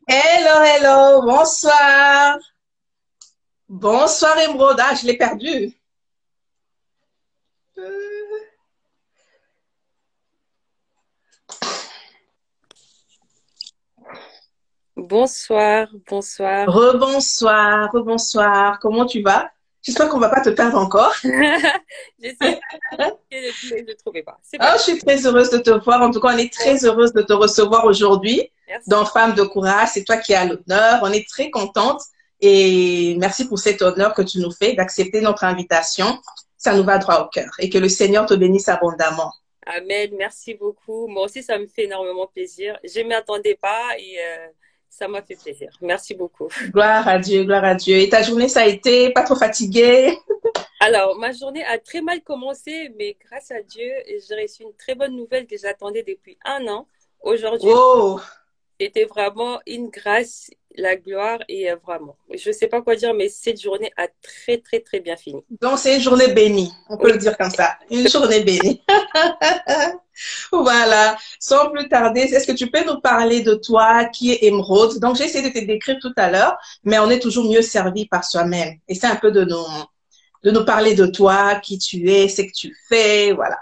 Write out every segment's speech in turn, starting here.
Hello, hello, bonsoir. Bonsoir, Emeraude. Ah, je l'ai perdu. Bonsoir, bonsoir. Rebonsoir, rebonsoir. Comment tu vas? J'espère qu'on va pas te perdre encore. J'essaie de trouver, je ne trouvais pas. C'est pas Oh, grave. je suis très heureuse de te voir. En tout cas, on est très heureuse de te recevoir aujourd'hui dans Merci. Femme de Courage. C'est toi qui as l'honneur. On est très contente et merci pour cet honneur que tu nous fais d'accepter notre invitation. Ça nous va droit au cœur et que le Seigneur te bénisse abondamment. Amen, merci beaucoup. Moi aussi, ça me fait énormément plaisir. Je ne m'y attendais pas et ça m'a fait plaisir. Merci beaucoup. Gloire à Dieu, gloire à Dieu. Et ta journée, ça a été pas trop fatiguée? Alors, ma journée a très mal commencé, mais grâce à Dieu, j'ai reçu une très bonne nouvelle que j'attendais depuis un an. Aujourd'hui, Oh, c'était vraiment une grâce, la gloire et vraiment, je ne sais pas quoi dire, mais cette journée a très, très, très bien fini. donc c'est une journée bénie, on peut Oui. le dire comme ça, une journée bénie. Voilà, sans plus tarder, est-ce que tu peux nous parler de toi, qui est Émeraude? Donc j'ai essayé de te décrire tout à l'heure, mais on est toujours mieux servi par soi-même. Et c'est un peu de nous parler de toi, qui tu es, ce que tu fais, voilà.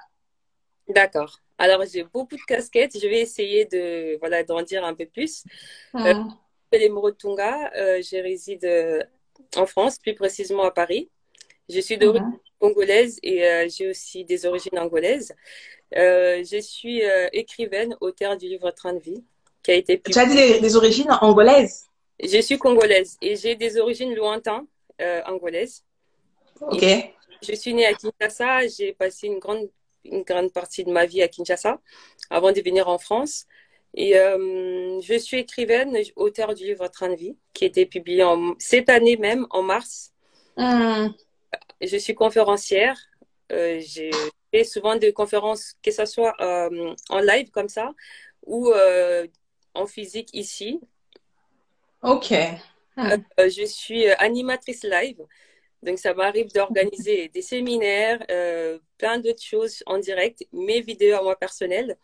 D'accord. Alors, j'ai beaucoup de casquettes. Je vais essayer de, voilà, d'en dire un peu plus. Euh, Hmm. je m'appelle Emeraude Tunga. Je réside en France, plus précisément à Paris. Je suis d'origine Mhm. congolaise et j'ai aussi des origines angolaises. Je suis écrivaine, auteure du livre Train de vie, qui a été Tu as publié. dit des origines angolaises. Je suis congolaise et j'ai des origines lointaines angolaises. Ok. Et je suis née à Kinshasa. J'ai passé une grande partie de ma vie à Kinshasa avant de venir en France. Et je suis écrivaine, auteure du livre Train de vie, qui a été publié cette année même, en mars. Hmm. Je suis conférencière. J'ai fait souvent des conférences, que ce soit en live comme ça, ou en physique ici. Ok. Hmm. Je suis animatrice live. Donc, ça m'arrive d'organiser des séminaires, plein d'autres choses en direct, mes vidéos à moi personnelles.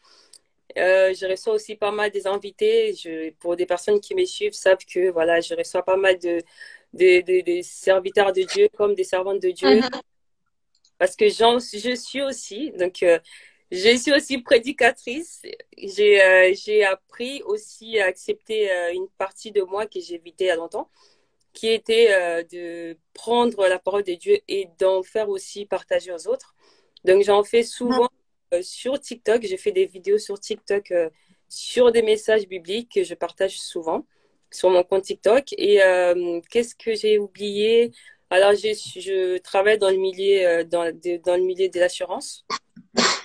Je reçois aussi pas mal des invités. Pour des personnes qui me suivent, savent que voilà, je reçois pas mal de serviteurs de Dieu comme des servantes de Dieu. Mhm. Parce que je suis aussi. Donc, je suis aussi prédicatrice. J'ai appris aussi à accepter une partie de moi que j'évitais il y a longtemps, qui était de prendre la parole de Dieu et d'en faire aussi partager aux autres. Donc, j'en fais souvent sur TikTok. Je fais des vidéos sur TikTok sur des messages bibliques que je partage souvent sur mon compte TikTok. Et qu'est-ce que j'ai oublié? Alors, je travaille dans le milieu, dans le milieu de l'assurance.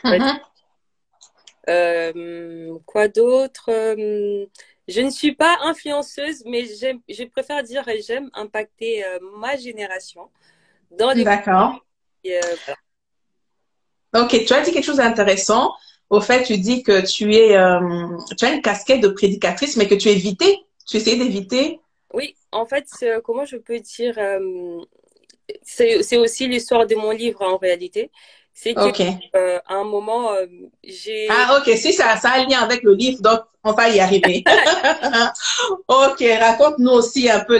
Mhm. Quoi d'autre? Je ne suis pas influenceuse, mais je préfère dire que j'aime impacter ma génération dans les... D'accord. voilà. Ok, tu as dit quelque chose d'intéressant. Au fait, tu dis que tu as une casquette de prédicatrice, mais que tu évitais. Tu essayais d'éviter. Oui, en fait, comment je peux dire, c'est aussi l'histoire de mon livre en réalité. C'est que Ok. à un moment, j'ai... Ah, ok. Si ça a un lien avec le livre, donc on va y arriver. Ok, raconte-nous aussi un peu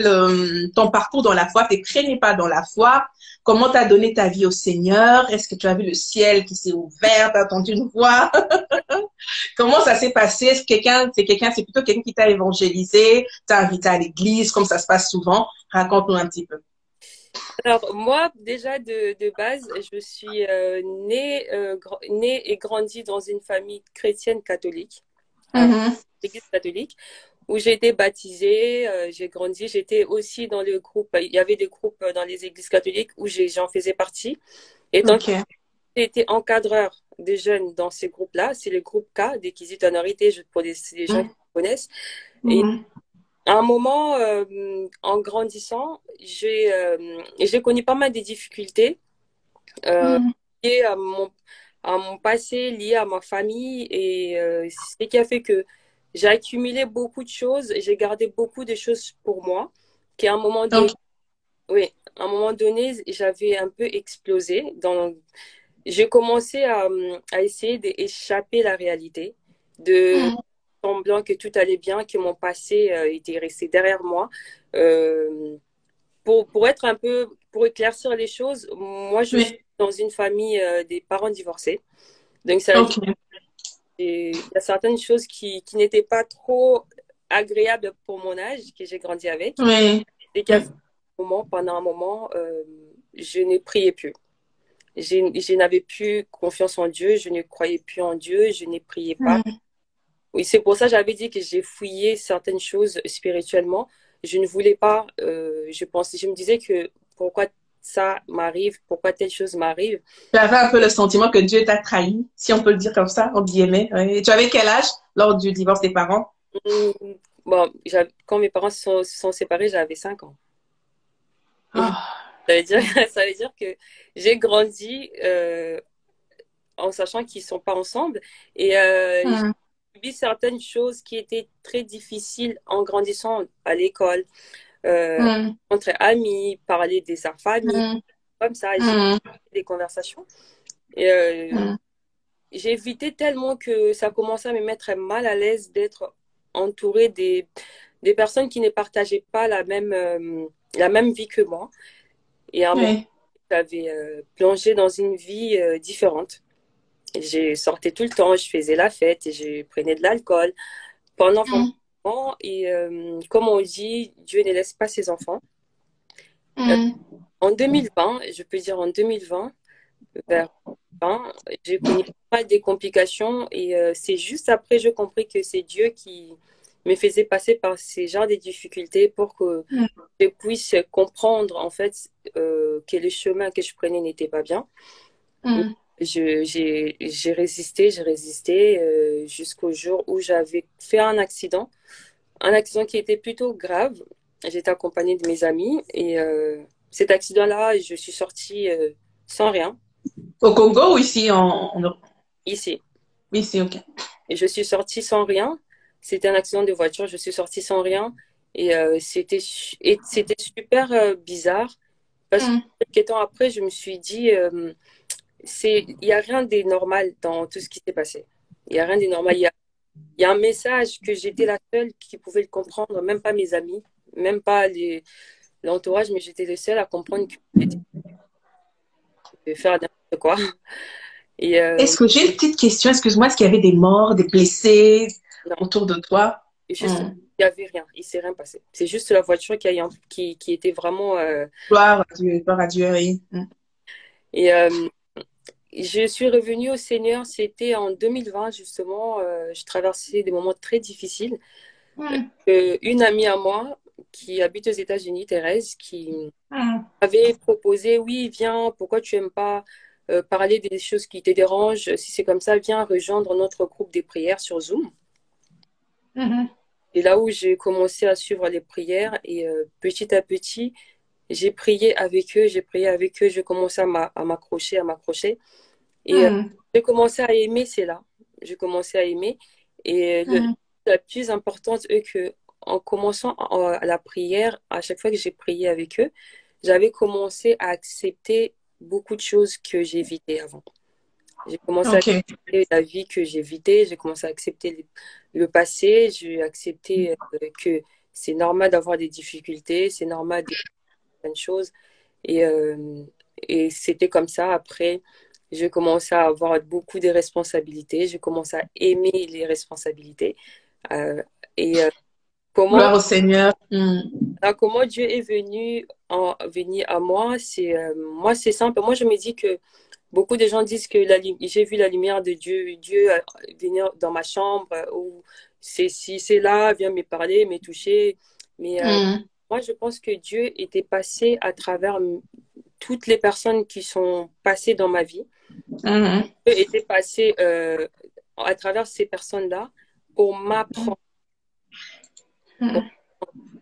ton parcours dans la foi, tes premiers pas dans la foi. Comment tu as donné ta vie au Seigneur? Est-ce que tu as vu le ciel qui s'est ouvert? T'as entendu une voix? Comment ça s'est passé? Est-ce que c'est plutôt quelqu'un qui t'a évangélisé, t'a invité à l'église, comme ça se passe souvent? Raconte-nous un petit peu. Alors, moi, déjà de base, je suis née et grandie dans une famille chrétienne catholique, à Mhm. l'église catholique, où j'ai été baptisée, j'ai grandi. J'étais aussi dans le groupe, il y avait des groupes dans les églises catholiques où j'en faisais partie. Et donc, Ok. j'ai été encadreur de jeunes dans ces groupes-là. C'est le groupe K, des Kizito Minorité, pour les gens qui connaissent. Et Mhm. à un moment, en grandissant, j'ai connu pas mal de difficultés euh, Mhm. liées à mon passé, liées à ma famille. Et c'est ce qui a fait que j'ai accumulé beaucoup de choses. J'ai gardé beaucoup de choses pour moi. Qu'à un moment donné, Ok. oui, à un moment donné, j'avais un peu explosé. J'ai commencé à essayer d'échapper à la réalité, de Mhm. semblant que tout allait bien, que mon passé était resté derrière moi. Euh, pour être un peu, pour éclaircir les choses, moi, je suis Oui. dans une famille des parents divorcés. Donc, ça veut dire Ok. qu'il y a certaines choses qui n'étaient pas trop agréables pour mon âge, que j'ai grandi avec. Oui. Et qu'à Oui. un moment, pendant un moment, je ne priais plus. Je n'avais plus confiance en Dieu, je ne croyais plus en Dieu, je ne priais pas. Mm. Oui, c'est pour ça que j'avais dit que j'ai fouillé certaines choses spirituellement. Je ne voulais pas, je me disais que pourquoi ça m'arrive, pourquoi telle chose m'arrive. Tu avais un peu le sentiment que Dieu t'a trahi, si on peut le dire comme ça, en guillemets. Oui. Tu avais quel âge lors du divorce des parents? Hmm, bon, quand mes parents se sont séparés, j'avais 5 ans. Ah. Ça veut dire, ça veut dire que j'ai grandi en sachant qu'ils ne sont pas ensemble et j'ai Mm. subi certaines choses qui étaient très difficiles en grandissant à l'école, Mm. entre amis, parler de sa famille, Mm. comme ça, j'ai Mm. des conversations. Et Mm. j'ai évité tellement que ça commençait à me mettre mal à l'aise d'être entourée des personnes qui ne partageaient pas la même vie que moi. Et à un moment, Oui. j'avais plongé dans une vie différente. J'ai sortais tout le temps, je faisais la fête, et je prenais de l'alcool pendant un Mm. moment. Et comme on dit, Dieu ne laisse pas ses enfants. Euh, Mm. En 2020, je peux dire en 2020, vers 20, j'ai connu pas mal des complications et c'est juste après j'ai compris que c'est Dieu qui me faisait passer par ces genres de difficultés pour que Mm. je puisse comprendre en fait que le chemin que je prenais n'était pas bien. Mm. J'ai résisté jusqu'au jour où j'avais fait un accident qui était plutôt grave. J'étais accompagnée de mes amis et cet accident-là, je suis sortie sans rien Au Congo ou ici ici. ici, ok. Et je suis sortie sans rien. C'était un accident de voiture, je suis sortie sans rien et c'était super bizarre parce que Mm. quelques temps après, je me suis dit il y a rien de normal dans tout ce qui s'est passé. Il y a rien de normal. Il y a un message que j'étais la seule qui pouvait le comprendre, même pas mes amis, même pas l'entourage, mais j'étais le seul à comprendre que j'étais de faire n'importe quoi. Et Est-ce que j'ai une petite question? Excuse-moi, est-ce qu'il y avait des morts, des blessés non, autour de toi? juste, Mm. il n'y avait rien, il s'est rien passé. C'est juste la voiture qui était vraiment. Gloire à Dieu, oui. Mm. Et je suis revenue au Seigneur, c'était en 2020, justement. Je traversais des moments très difficiles. Mm. Une amie à moi qui habite aux États-Unis, Thérèse, qui Mm. avait proposé, oui, viens, pourquoi tu aimes pas parler des choses qui te dérangent? Si c'est comme ça, viens rejoindre notre groupe des prières sur Zoom. Mhm. Et là où j'ai commencé à suivre les prières et petit à petit, j'ai prié avec eux, j'ai prié avec eux, j'ai commencé à m'accrocher, à m'accrocher. Et Mm. j'ai commencé à aimer, c'est là. J'ai commencé à aimer. Et Mm. la plus importante, eux, que en commençant la prière, à chaque fois que j'ai prié avec eux, j'avais commencé à accepter beaucoup de choses que j'évitais avant. J'ai commencé à Ok. accepter la vie que j'évitais, j'ai commencé à accepter le passé, j'ai accepté que c'est normal d'avoir des difficultés, c'est normal de faire plein de choses. Et, c'était comme ça. Après, j'ai commencé à avoir beaucoup de responsabilités, j'ai commencé à aimer les responsabilités. Euh, et comment, Gloire au Seigneur. Mm. comment Dieu est venu à moi, moi, c'est simple. Moi, je me dis que beaucoup de gens disent que j'ai vu la lumière de Dieu, Dieu venir dans ma chambre, ou c'est si c'est là, vient me parler, me toucher. Mais Mm. moi, je pense que Dieu était passé à travers toutes les personnes qui sont passées dans ma vie. Mhm. Dieu était passé à travers ces personnes-là pour m'apprendre. Mm.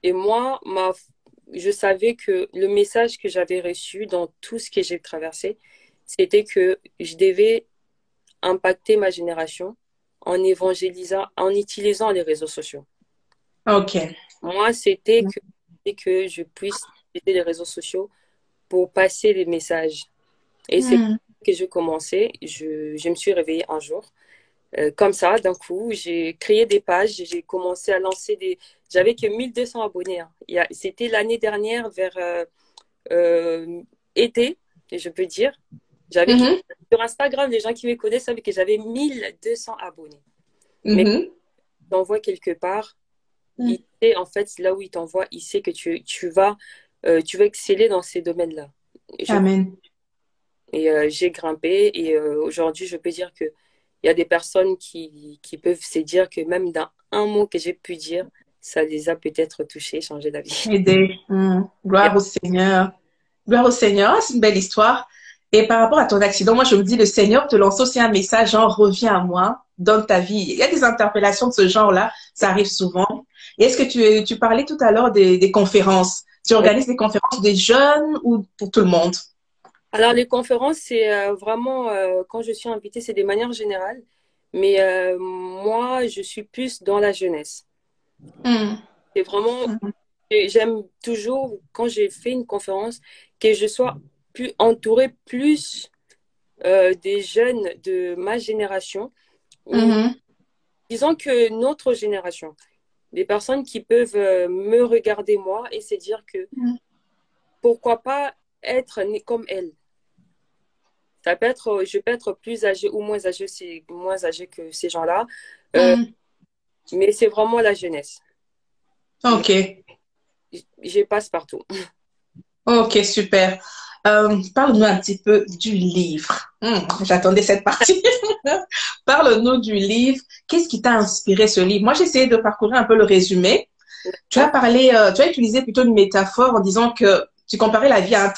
Et moi, je savais que le message que j'avais reçu dans tout ce que j'ai traversé, c'était que je devais impacter ma génération en évangélisant, en utilisant les réseaux sociaux. Ok. Moi, c'était que je puisse utiliser les réseaux sociaux pour passer les messages. Et c'est Mm. que je commençais. Je me suis réveillée un jour. Comme ça, d'un coup, j'ai créé des pages, j'ai commencé à lancer des... J'avais que 1200 abonnés, hein. C'était l'année dernière, vers été, je peux dire. J'avais que... Mhm. Sur Instagram, les gens qui me connaissent savaient que j'avais 1200 abonnés. Mais quand Mhm. tu t'envoies quelque part, il Mhm. sait, en fait, là où il t'envoie, il sait que tu vas exceller dans ces domaines-là. Amen. J'ai grimpé et aujourd'hui, je peux dire que il y a des personnes qui peuvent se dire que même dans un mot que j'ai pu dire, ça les a peut-être touchés, changé la vie. Aider. Gloire au Seigneur. Gloire au Seigneur. Ah, c'est une belle histoire. Et par rapport à ton accident, moi, je me dis, le Seigneur te lance aussi un message, genre, reviens à moi, donne ta vie. Il y a des interpellations de ce genre-là. Ça arrive souvent. Et est-ce que tu parlais tout à l'heure des conférences? Tu Oui. organises des conférences des jeunes ou pour tout le monde? Alors, les conférences, c'est vraiment, quand je suis invitée, c'est des manières générales. Mais moi, je suis plus dans la jeunesse. Hmm. C'est vraiment, Hmm. j'aime toujours, quand j'ai fait une conférence, que je sois plus entourée plus des jeunes de ma génération, ou Mhm. disons que notre génération, des personnes qui peuvent me regarder moi et se dire que pourquoi pas être né comme elle. Ça peut être, je peux être plus âgée ou moins âgée, c'est moins âgée que ces gens-là, euh, Hmm. mais c'est vraiment la jeunesse. Mais OK. je passe partout. OK, super. Parle-nous un petit peu du livre. J'attendais cette partie. Parle-nous du livre. Qu'est-ce qui t'a inspiré ce livre? Moi, j'ai essayé de parcourir un peu le résumé. Tu as D'accord? parlé, tu as utilisé plutôt une métaphore en disant que tu comparais la vie à un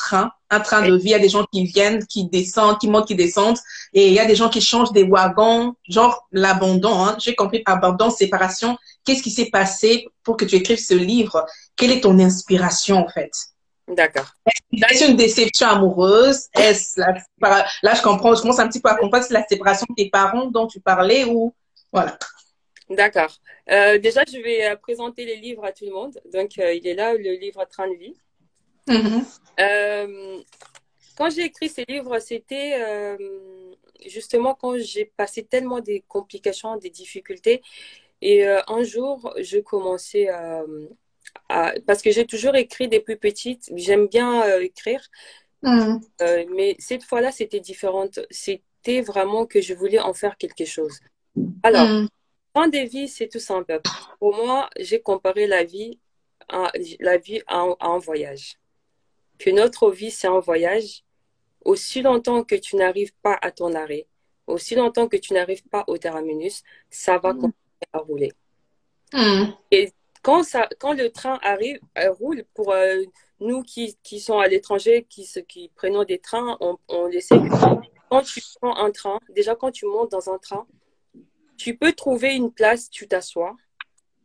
train de vie. Il y a des gens qui viennent, qui descendent, qui montent, qui descendent, et il y a des gens qui changent des wagons, genre l'abandon. Hein. J'ai compris abandon, séparation. Qu'est-ce qui s'est passé pour que tu écrives ce livre? Quelle est ton inspiration en fait? D'accord. Est-ce une déception amoureuse? Là, je comprends, je commence un petit peu à comprendre si c'est la séparation de tes parents dont tu parlais ou voilà. D'accord. Déjà, je vais présenter les livres à tout le monde. Donc, il est là, le livre Train de vie. Mhm. Euh, Quand j'ai écrit ces livres, c'était justement quand j'ai passé tellement des complications, des difficultés. Et un jour, je commençais parce que j'ai toujours écrit des plus petites. J'aime bien écrire, Mhm. mais cette fois-là, c'était différente. C'était vraiment que je voulais en faire quelque chose. Alors, Mhm. fin de vie, c'est tout simple. Pour moi, j'ai comparé la vie à un voyage. Que notre vie, c'est un voyage. Aussi longtemps que tu n'arrives pas à ton arrêt, aussi longtemps que tu n'arrives pas au terminus, ça va continuer à rouler. Mhm. Et quand le train arrive, roule pour nous qui sont à l'étranger, qui prenons des trains, on le sait que quand tu prends un train, déjà quand tu montes dans un train, tu peux trouver une place, tu t'assois.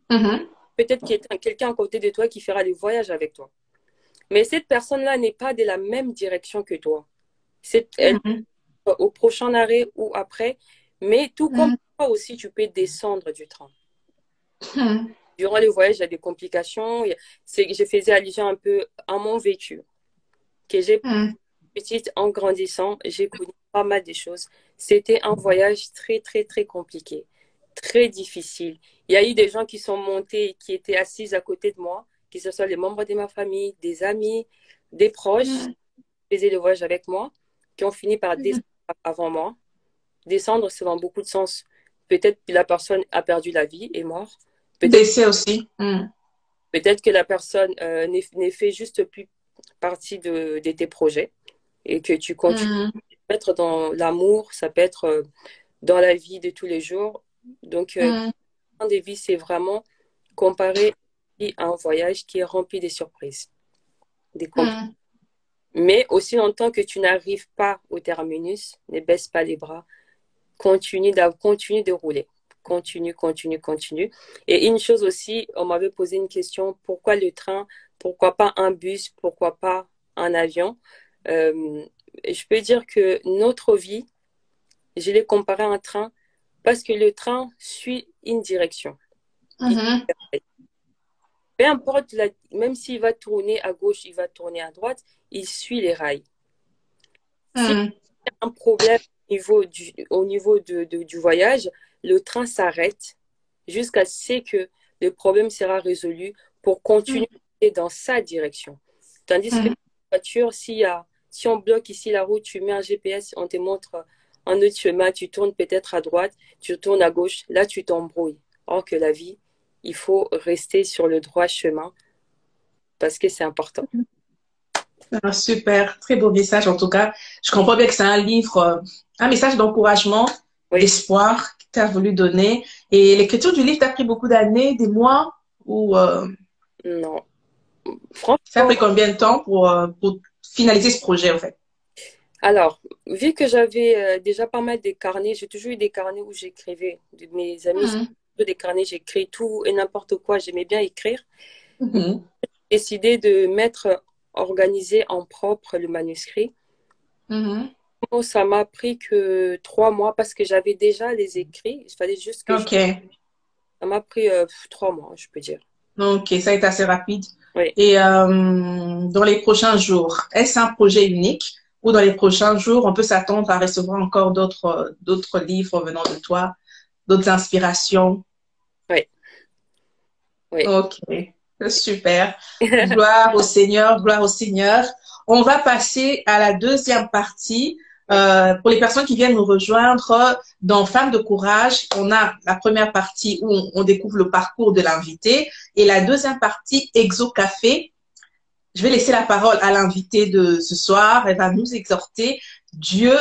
Mhm. Peut-être qu'il y a quelqu'un à côté de toi qui fera le voyage avec toi. Mais cette personne-là n'est pas de la même direction que toi. Elle Mhm. au prochain arrêt ou après. Mais tout comme Mhm. toi aussi, tu peux descendre du train. Mhm. Durant le voyage, il y a des complications. Je faisais allusion un peu à mon vécu, que j'ai Mhm. petite en grandissant, j'ai connu pas mal de choses. C'était un voyage très, très, très compliqué, très difficile. Il y a eu des gens qui sont montés, qui étaient assis à côté de moi, que ce soit les membres de ma famille, des amis, des proches, Mhm. qui faisaient le voyage avec moi, qui ont fini par Mhm. descendre avant moi. Descendre, c'est dans beaucoup de sens. Peut-être que la personne a perdu la vie, est morte. Peut-être Décès aussi. Mhm. peut-être que la personne n'est fait juste plus partie de tes projets et que tu continues. Mhm. Ça peut être dans l'amour, ça peut être dans la vie de tous les jours. Donc, Mhm. un des vies, c'est vraiment comparer à un voyage qui est rempli de surprises, des complications. Mhm. Mais aussi longtemps que tu n'arrives pas au terminus, ne baisse pas les bras, continue de rouler. Continue, continue, continue. Et une chose aussi, on m'avait posé une question, pourquoi le train? Pourquoi pas un bus? Pourquoi pas un avion? Je peux dire que notre vie, je l'ai comparé à un train parce que le train suit une direction. Mhm. Peu importe, même s'il va tourner à gauche, il va tourner à droite, il suit les rails. S'il y Mhm. a un problème au niveau du voyage, le train s'arrête jusqu'à ce que le problème sera résolu pour continuer dans sa direction. Tandis que Mhm. la voiture, si on bloque ici la route, tu mets un GPS, on te montre un autre chemin, tu tournes peut-être à droite, tu tournes à gauche, là tu t'embrouilles. Or que la vie, il faut rester sur le droit chemin parce que c'est important. Ah, super, très beau message en tout cas. Je comprends bien que c'est un livre, un message d'encouragement, Oui, d'espoir que tu as voulu donner. Et l'écriture du livre t'a pris beaucoup d'années, des mois, ou non. ça a Franchement, pris combien de temps pour finaliser ce projet en fait? alors, vu que j'avais déjà pas mal de carnets, j'ai toujours eu des carnets où j'écrivais. De mes amis, j'ai Mhm. toujours des carnets, j'écris tout et n'importe quoi. J'aimais bien écrire. Mhm. J'ai décidé de mettre, organisé en propre le manuscrit. Mhm. Oh, ça m'a pris que 3 mois parce que j'avais déjà les écrits. Il fallait juste que je... Ok, Ça m'a pris 3 mois, je peux dire. ok, ça a été assez rapide. Oui. Et dans les prochains jours, est-ce un projet unique ou dans les prochains jours, on peut s'attendre à recevoir encore d'autres livres venant de toi, d'autres inspirations? Oui. Oui. Ok, super. Gloire au Seigneur, gloire au Seigneur. On va passer à la deuxième partie. Oui. Pour les personnes qui viennent nous rejoindre dans Femmes de courage, on a la première partie où on découvre le parcours de l'invité et la deuxième partie, Exo Café. Je vais laisser la parole à l'invité de ce soir. Elle va nous exhorter Dieu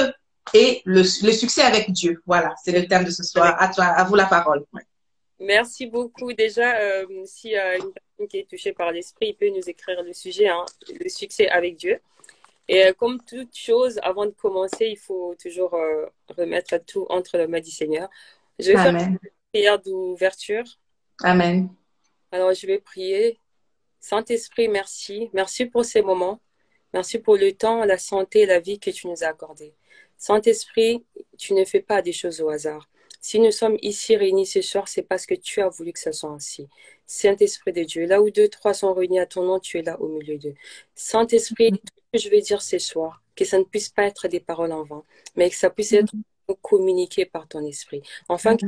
et le succès avec Dieu. Voilà, c'est le thème de ce soir. Avec... À toi, à vous la parole. Merci beaucoup. Déjà, si une personne qui est touchée par l'esprit, il peut nous écrire le sujet, hein, le succès avec Dieu. Et comme toute chose, avant de commencer, il faut toujours remettre tout entre les mains du Seigneur. Je vais faire Amen. une prière d'ouverture. Amen. Alors, je vais prier. Saint-Esprit, merci. Merci pour ces moments. Merci pour le temps, la santé et la vie que tu nous as accordés. Saint-Esprit, tu ne fais pas des choses au hasard. Si nous sommes ici réunis ce soir, c'est parce que tu as voulu que ce soit ainsi. Saint-Esprit de Dieu, là où deux, trois sont réunis à ton nom, tu es là au milieu d'eux. Saint-Esprit, tout ce que je vais dire ce soir, que ça ne puisse pas être des paroles en vain, mais que ça puisse être communiqué par ton esprit. Enfin, que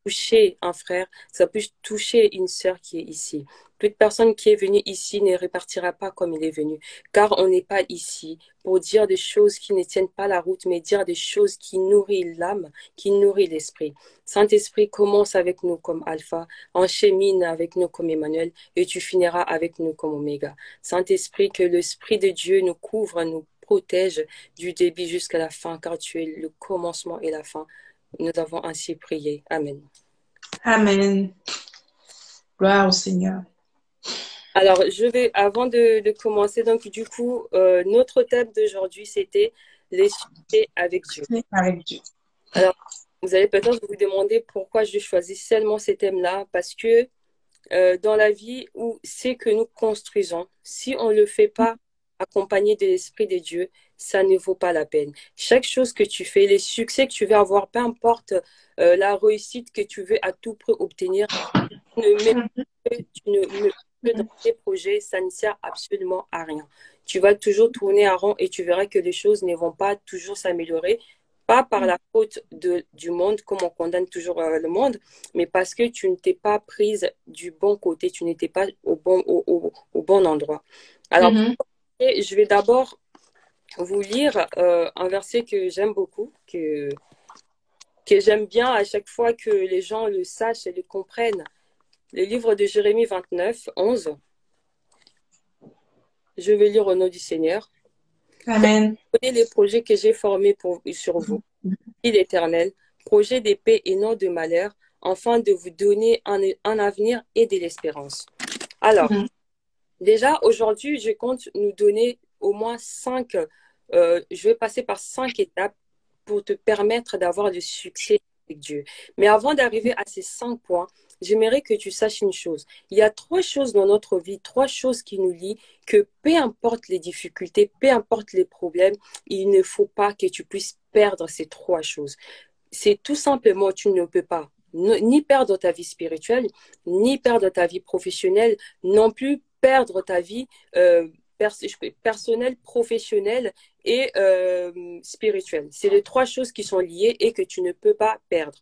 toucher un frère, ça peut toucher une sœur qui est ici. Toute personne qui est venue ici ne repartira pas comme il est venu, car on n'est pas ici pour dire des choses qui ne tiennent pas la route, mais dire des choses qui nourrissent l'âme, qui nourrissent l'esprit. Saint-Esprit, commence avec nous comme Alpha, enchemine avec nous comme Emmanuel, et tu finiras avec nous comme Oméga. Saint-Esprit, que l'Esprit de Dieu nous couvre, nous protège du début jusqu'à la fin, car tu es le commencement et la fin. Nous avons ainsi prié. Amen. Amen. Gloire au Seigneur. Alors, avant de commencer, donc du coup, notre thème d'aujourd'hui, c'était les succès avec Dieu. Avec Dieu. Alors, vous allez peut-être vous demander pourquoi je choisis seulement ces thèmes-là, parce que dans la vie où c'est que nous construisons, si on ne le fait pas accompagné de l'Esprit de Dieu, ça ne vaut pas la peine. Chaque chose que tu fais, les succès que tu veux avoir, peu importe la réussite que tu veux à tout prix obtenir, tu ne mets que dans tes projets, ça ne sert absolument à rien. Tu vas toujours tourner à rond et tu verras que les choses ne vont pas toujours s'améliorer, pas par la faute du monde, comme on condamne toujours le monde, mais parce que tu ne t'es pas prise du bon côté, tu n'étais pas au bon endroit. Alors, Mhm. je vais d'abord vous lire un verset que j'aime beaucoup, que j'aime bien à chaque fois que les gens le sachent et le comprennent. Le livre de Jérémie 29, 11. Je vais lire au nom du Seigneur. Car Amen. je connais les projets que j'ai formés sur vous, dit l'Éternel, projets de paix et non de malheur, afin de vous donner un avenir et de l'espérance. Alors, Mhm. déjà, aujourd'hui, je compte nous donner au moins je vais passer par 5 étapes pour te permettre d'avoir du succès avec Dieu. Mais avant d'arriver à ces 5 points, j'aimerais que tu saches une chose. Il y a 3 choses dans notre vie, 3 choses qui nous lient, que peu importe les difficultés, peu importe les problèmes, il ne faut pas que tu puisses perdre ces 3 choses. C'est tout simplement, tu ne peux pas ni perdre ta vie spirituelle, ni perdre ta vie professionnelle, non plus perdre ta vie personnelle, professionnelle et spirituelle. C'est les 3 choses qui sont liées et que tu ne peux pas perdre.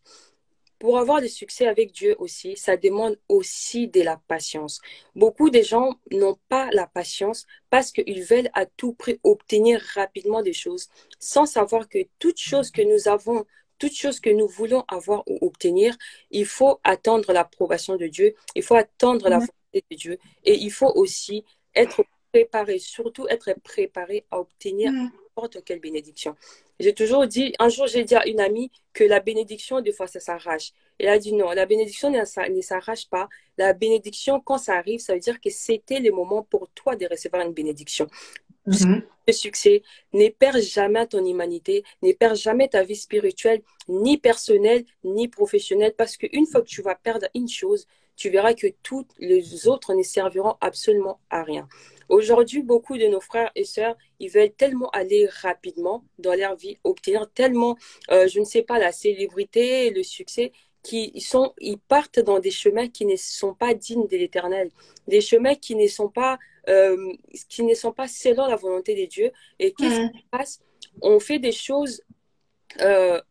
pour avoir du succès avec Dieu aussi, ça demande aussi de la patience. Beaucoup de gens n'ont pas la patience parce qu'ils veulent à tout prix obtenir rapidement des choses, sans savoir que toute chose que nous avons, toute chose que nous voulons avoir ou obtenir, il faut attendre l'approbation de Dieu, il faut attendre la Mhm. volonté de Dieu et il faut aussi être préparé, surtout être préparé à obtenir Mhm. n'importe quelle bénédiction. J'ai toujours dit, un jour j'ai dit à une amie que la bénédiction, des fois, ça s'arrache. Elle a dit non, la bénédiction ne s'arrache pas. La bénédiction, quand ça arrive, ça veut dire que c'était le moment pour toi de recevoir une bénédiction. Mhm. Le succès, ne perds jamais ton humanité, ne perds jamais ta vie spirituelle, ni personnelle, ni professionnelle, parce qu'une fois que tu vas perdre une chose, tu verras que toutes les autres ne serviront absolument à rien. Aujourd'hui, beaucoup de nos frères et sœurs, ils veulent tellement aller rapidement dans leur vie, obtenir tellement, je ne sais pas, la célébrité, le succès, ils partent dans des chemins qui ne sont pas dignes de l'éternel, des chemins euh, qui ne sont pas selon la volonté de Dieu. Et qu'est-ce qui Mhm. se passe? On fait des choses euh,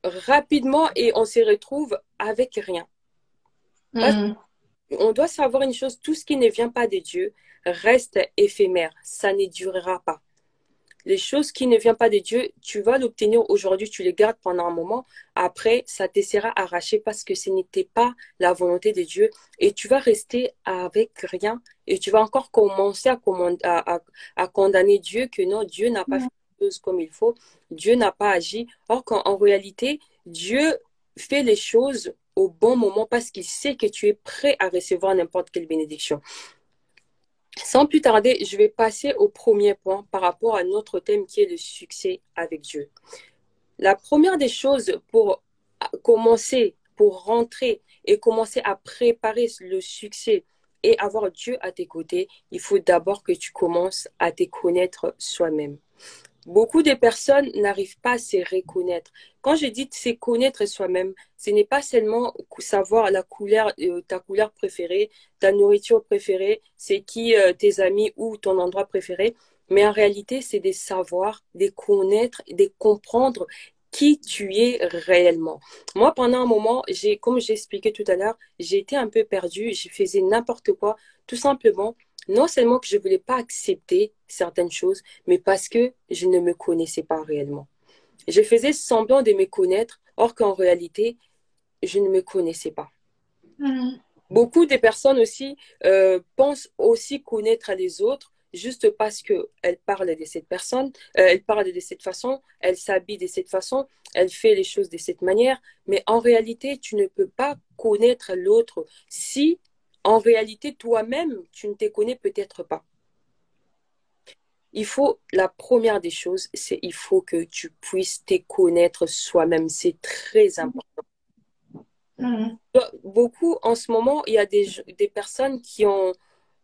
rapidement et on se retrouve avec rien. Parce Mhm. qu'on doit savoir une chose, tout ce qui ne vient pas de Dieu reste éphémère, ça ne durera pas. Les choses qui ne viennent pas de Dieu, tu vas l'obtenir aujourd'hui, tu les gardes pendant un moment. Après, ça te sera arraché parce que ce n'était pas la volonté de Dieu. Et tu vas rester avec rien. Et tu vas encore commencer à condamner Dieu que non, Dieu n'a pas fait les choses comme il faut. Dieu n'a pas agi. Or qu'en réalité, Dieu fait les choses au bon moment parce qu'il sait que tu es prêt à recevoir n'importe quelle bénédiction. Sans plus tarder, je vais passer au premier point par rapport à notre thème qui est le succès avec Dieu. La première des choses pour commencer, pour rentrer et commencer à préparer le succès et avoir Dieu à tes côtés, il faut d'abord que tu commences à te connaître soi-même. Beaucoup de personnes n'arrivent pas à se reconnaître. Quand je dis se connaître soi-même, ce n'est pas seulement savoir la couleur, ta couleur préférée, ta nourriture préférée, c'est qui tes amis ou ton endroit préféré, mais en réalité, c'est de savoir, de connaître, de comprendre qui tu es réellement. Moi, pendant un moment, comme j'ai expliqué tout à l'heure, j'ai été un peu perdue, je faisais n'importe quoi, tout simplement, non seulement que je ne voulais pas accepter certaines choses, mais parce que je ne me connaissais pas réellement. Je faisais semblant de me connaître, or qu'en réalité, je ne me connaissais pas. Mhm. Beaucoup de personnes aussi pensent aussi connaître les autres juste parce qu'elles parlent de cette personne, elles parlent de cette façon, elles s'habillent de cette façon, elles font les choses de cette manière, mais en réalité, tu ne peux pas connaître l'autre si en réalité toi-même, tu ne te connais peut-être pas. La première des choses, c'est il faut que tu puisses te connaître soi-même. C'est très important. Mhm. Beaucoup, en ce moment, il y a des personnes qui ont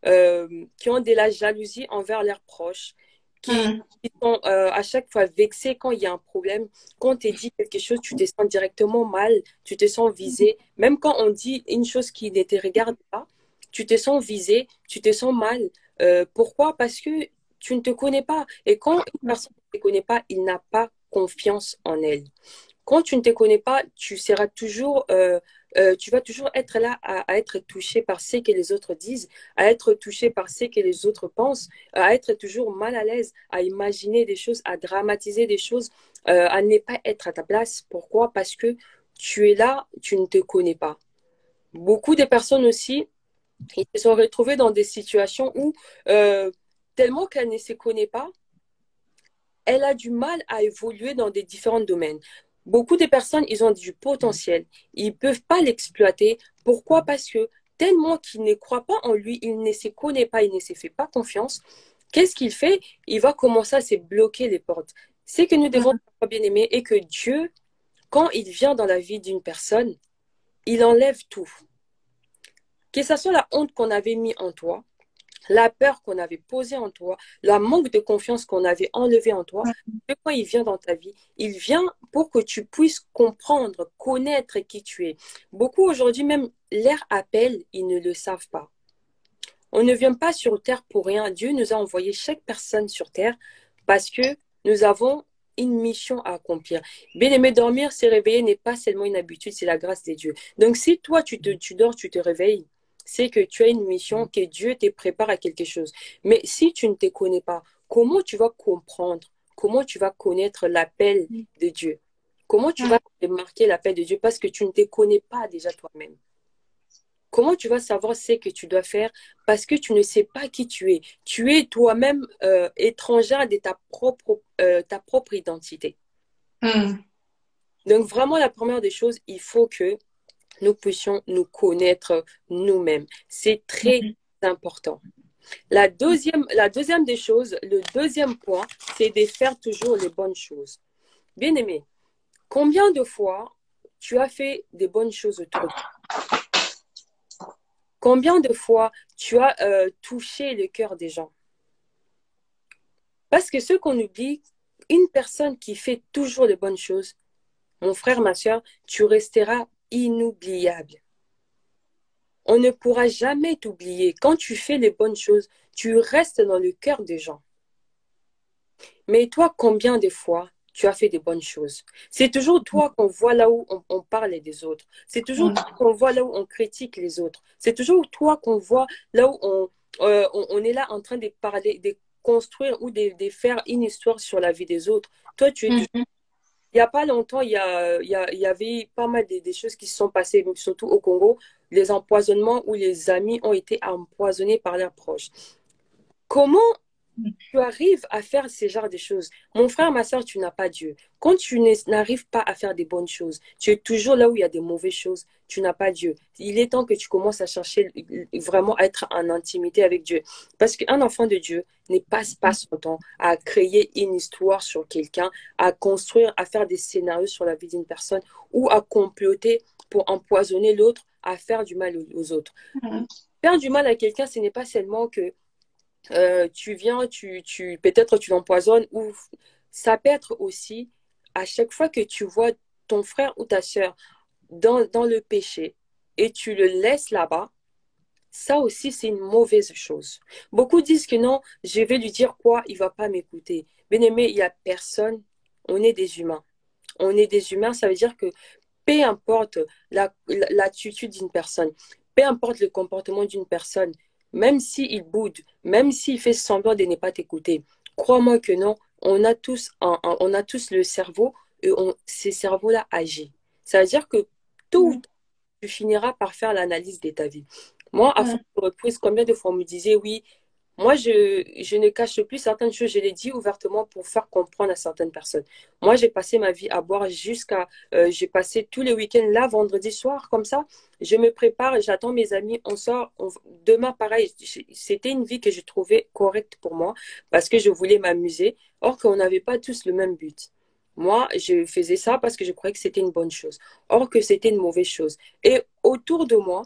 de la jalousie envers leurs proches, Mhm. qui sont à chaque fois vexées quand il y a un problème. Quand on te dit quelque chose, tu te sens directement mal, tu te sens visé. Même quand on dit une chose qui ne te regarde pas, tu te sens visé, tu te sens mal. Pourquoi? Parce que tu ne te connais pas. Et quand une personne ne te connaît pas, il n'a pas confiance en elle. Quand tu ne te connais pas, tu vas toujours être là à être touché par ce que les autres disent, à être touché par ce que les autres pensent, à être toujours mal à l'aise, à imaginer des choses, à dramatiser des choses, à ne pas être à ta place. Pourquoi? Parce que tu es là, tu ne te connais pas. Beaucoup de personnes aussi, ils se sont retrouvés dans des situations où, tellement qu'elle ne se connaît pas, elle a du mal à évoluer dans des différents domaines. Beaucoup de personnes, ils ont du potentiel. Ils ne peuvent pas l'exploiter. Pourquoi? Parce que tellement qu'ils ne croient pas en lui, il ne se connaît pas, il ne se fait pas confiance. Qu'est-ce qu'il fait? Il va commencer à se bloquer les portes. C'est que nous devons savoir, bien aimer et que Dieu, quand il vient dans la vie d'une personne, il enlève tout. Que ce soit la honte qu'on avait mis en toi, la peur qu'on avait posée en toi, la manque de confiance qu'on avait enlevé en toi, quand il vient dans ta vie, il vient pour que tu puisses comprendre, connaître qui tu es. Beaucoup aujourd'hui, même leur appel, ils ne le savent pas. On ne vient pas sur terre pour rien. Dieu nous a envoyé chaque personne sur terre parce que nous avons une mission à accomplir. Bien aimer dormir, se réveiller n'est pas seulement une habitude, c'est la grâce des dieux. Donc si toi, tu dors, tu te réveilles, c'est que tu as une mission, que Dieu te prépare à quelque chose. Mais si tu ne te connais pas, comment tu vas comprendre, comment tu vas connaître l'appel de Dieu? Comment tu vas marquer l'appel de Dieu parce que tu ne te connais pas déjà toi-même? Comment tu vas savoir ce que tu dois faire parce que tu ne sais pas qui tu es? Tu es toi-même étrangère de ta propre identité. Mm. Donc vraiment, la première des choses, il faut que nous puissions nous connaître nous-mêmes. C'est très important. La deuxième des choses, le deuxième point, c'est de faire toujours les bonnes choses. Bien aimé, combien de fois tu as fait des bonnes choses autour de toi? Combien de fois tu as touché le cœur des gens? Parce que ce qu'on oublie, une personne qui fait toujours les bonnes choses, mon frère, ma soeur, tu resteras inoubliable. On ne pourra jamais t'oublier. Quand tu fais les bonnes choses, tu restes dans le cœur des gens. Mais toi, combien de fois tu as fait des bonnes choses? C'est toujours toi qu'on voit là où on parle des autres. C'est toujours toi qu'on voit là où on critique les autres. C'est toujours toi qu'on voit là où on est là en train de parler, de construire ou de faire une histoire sur la vie des autres. Toi, tu es toujours... Il n'y a pas longtemps, il y avait pas mal des choses qui se sont passées, surtout au Congo, les empoisonnements où les amis ont été empoisonnés par leurs proches. Comment tu arrives à faire ce genre de choses? Mon frère, ma soeur, tu n'as pas Dieu. Quand tu n'arrives pas à faire des bonnes choses, tu es toujours là où il y a des mauvaises choses, tu n'as pas Dieu. Il est temps que tu commences à chercher vraiment à être en intimité avec Dieu. Parce qu'un enfant de Dieu ne passe pas son temps à créer une histoire sur quelqu'un, à construire, à faire des scénarios sur la vie d'une personne ou à comploter pour empoisonner l'autre, à faire du mal aux autres. Faire du mal à quelqu'un, ce n'est pas seulement que tu viens, peut-être tu l'empoisonnes, ou ça peut être aussi à chaque fois que tu vois ton frère ou ta soeur dans le péché et tu le laisses là-bas, ça aussi c'est une mauvaise chose. Beaucoup disent que non, je vais lui dire quoi, il va pas m'écouter. Bien aimé, il n'y a personne, on est des humains. On est des humains, ça veut dire que peu importe l'attitude d'une personne, peu importe le comportement d'une personne, même s'il boude, même s'il fait semblant de ne pas t'écouter, crois-moi que non, on a tous le cerveau et ces cerveaux-là agissent. Ça veut dire que tôt ou tard, tu finiras par faire l'analyse de ta vie. Moi, à force de reprise, combien de fois on me disait, oui, moi, je ne cache plus certaines choses, je les dis ouvertement pour faire comprendre à certaines personnes. Moi, j'ai passé ma vie à boire j'ai passé tous les week-ends là, vendredi soir, comme ça. Je me prépare, j'attends mes amis, on sort. Demain, pareil, c'était une vie que je trouvais correcte pour moi parce que je voulais m'amuser. Or qu'on n'avait pas tous le même but. Moi, je faisais ça parce que je croyais que c'était une bonne chose. Or que c'était une mauvaise chose. Et autour de moi,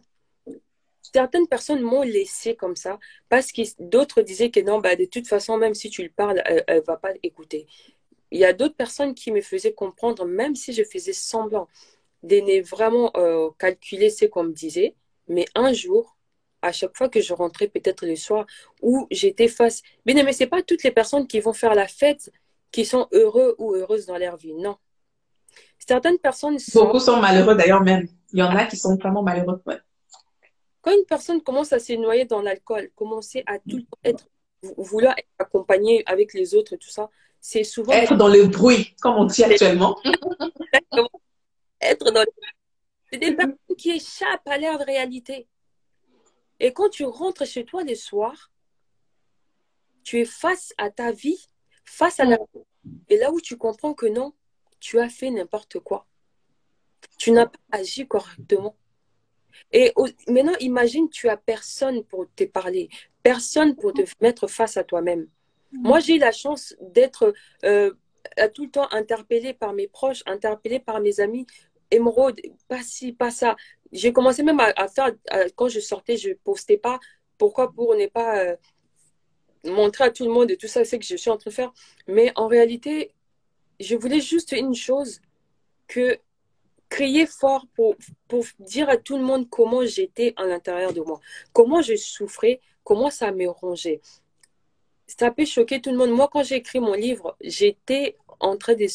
certaines personnes m'ont laissé comme ça parce que d'autres disaient que non, bah, de toute façon, même si tu le parles, elle ne va pas écouter. Il y a d'autres personnes qui me faisaient comprendre, même si je faisais semblant de ne vraiment calculer ce qu'on me disait. Mais un jour, à chaque fois que je rentrais, peut-être le soir, où j'étais face... Mais ce n'est pas toutes les personnes qui vont faire la fête qui sont heureux ou heureuses dans leur vie. Non. Certaines personnes sont... Beaucoup sont malheureux d'ailleurs même. Il y en a qui sont vraiment malheureux. Ouais. Quand une personne commence à se noyer dans l'alcool, commencer à tout le temps vouloir être accompagnée avec les autres, tout ça, c'est souvent Être dans le bruit, comme on dit actuellement. être dans c'est des personnes qui échappent à leur réalité. Et quand tu rentres chez toi le soir, tu es face à ta vie, face à la... Et là où tu comprends que non, tu as fait n'importe quoi. Tu n'as pas agi correctement. Et maintenant, imagine, tu as personne pour te parler, personne pour te mettre face à toi-même. Moi, j'ai eu la chance d'être tout le temps interpellée par mes proches, interpellée par mes amis. Émeraude, pas ci, pas ça. J'ai commencé même à faire, quand je sortais, je ne postais pas. Pourquoi? Pour ne pas montrer à tout le monde et tout ça, c'est que je suis en train de faire. Mais en réalité, je voulais juste une chose, que crier fort pour dire à tout le monde comment j'étais à l'intérieur de moi, comment je souffrais, comment ça me rongeait. ça peut choquer tout le monde. Moi, quand j'ai écrit mon livre, j'étais en train de,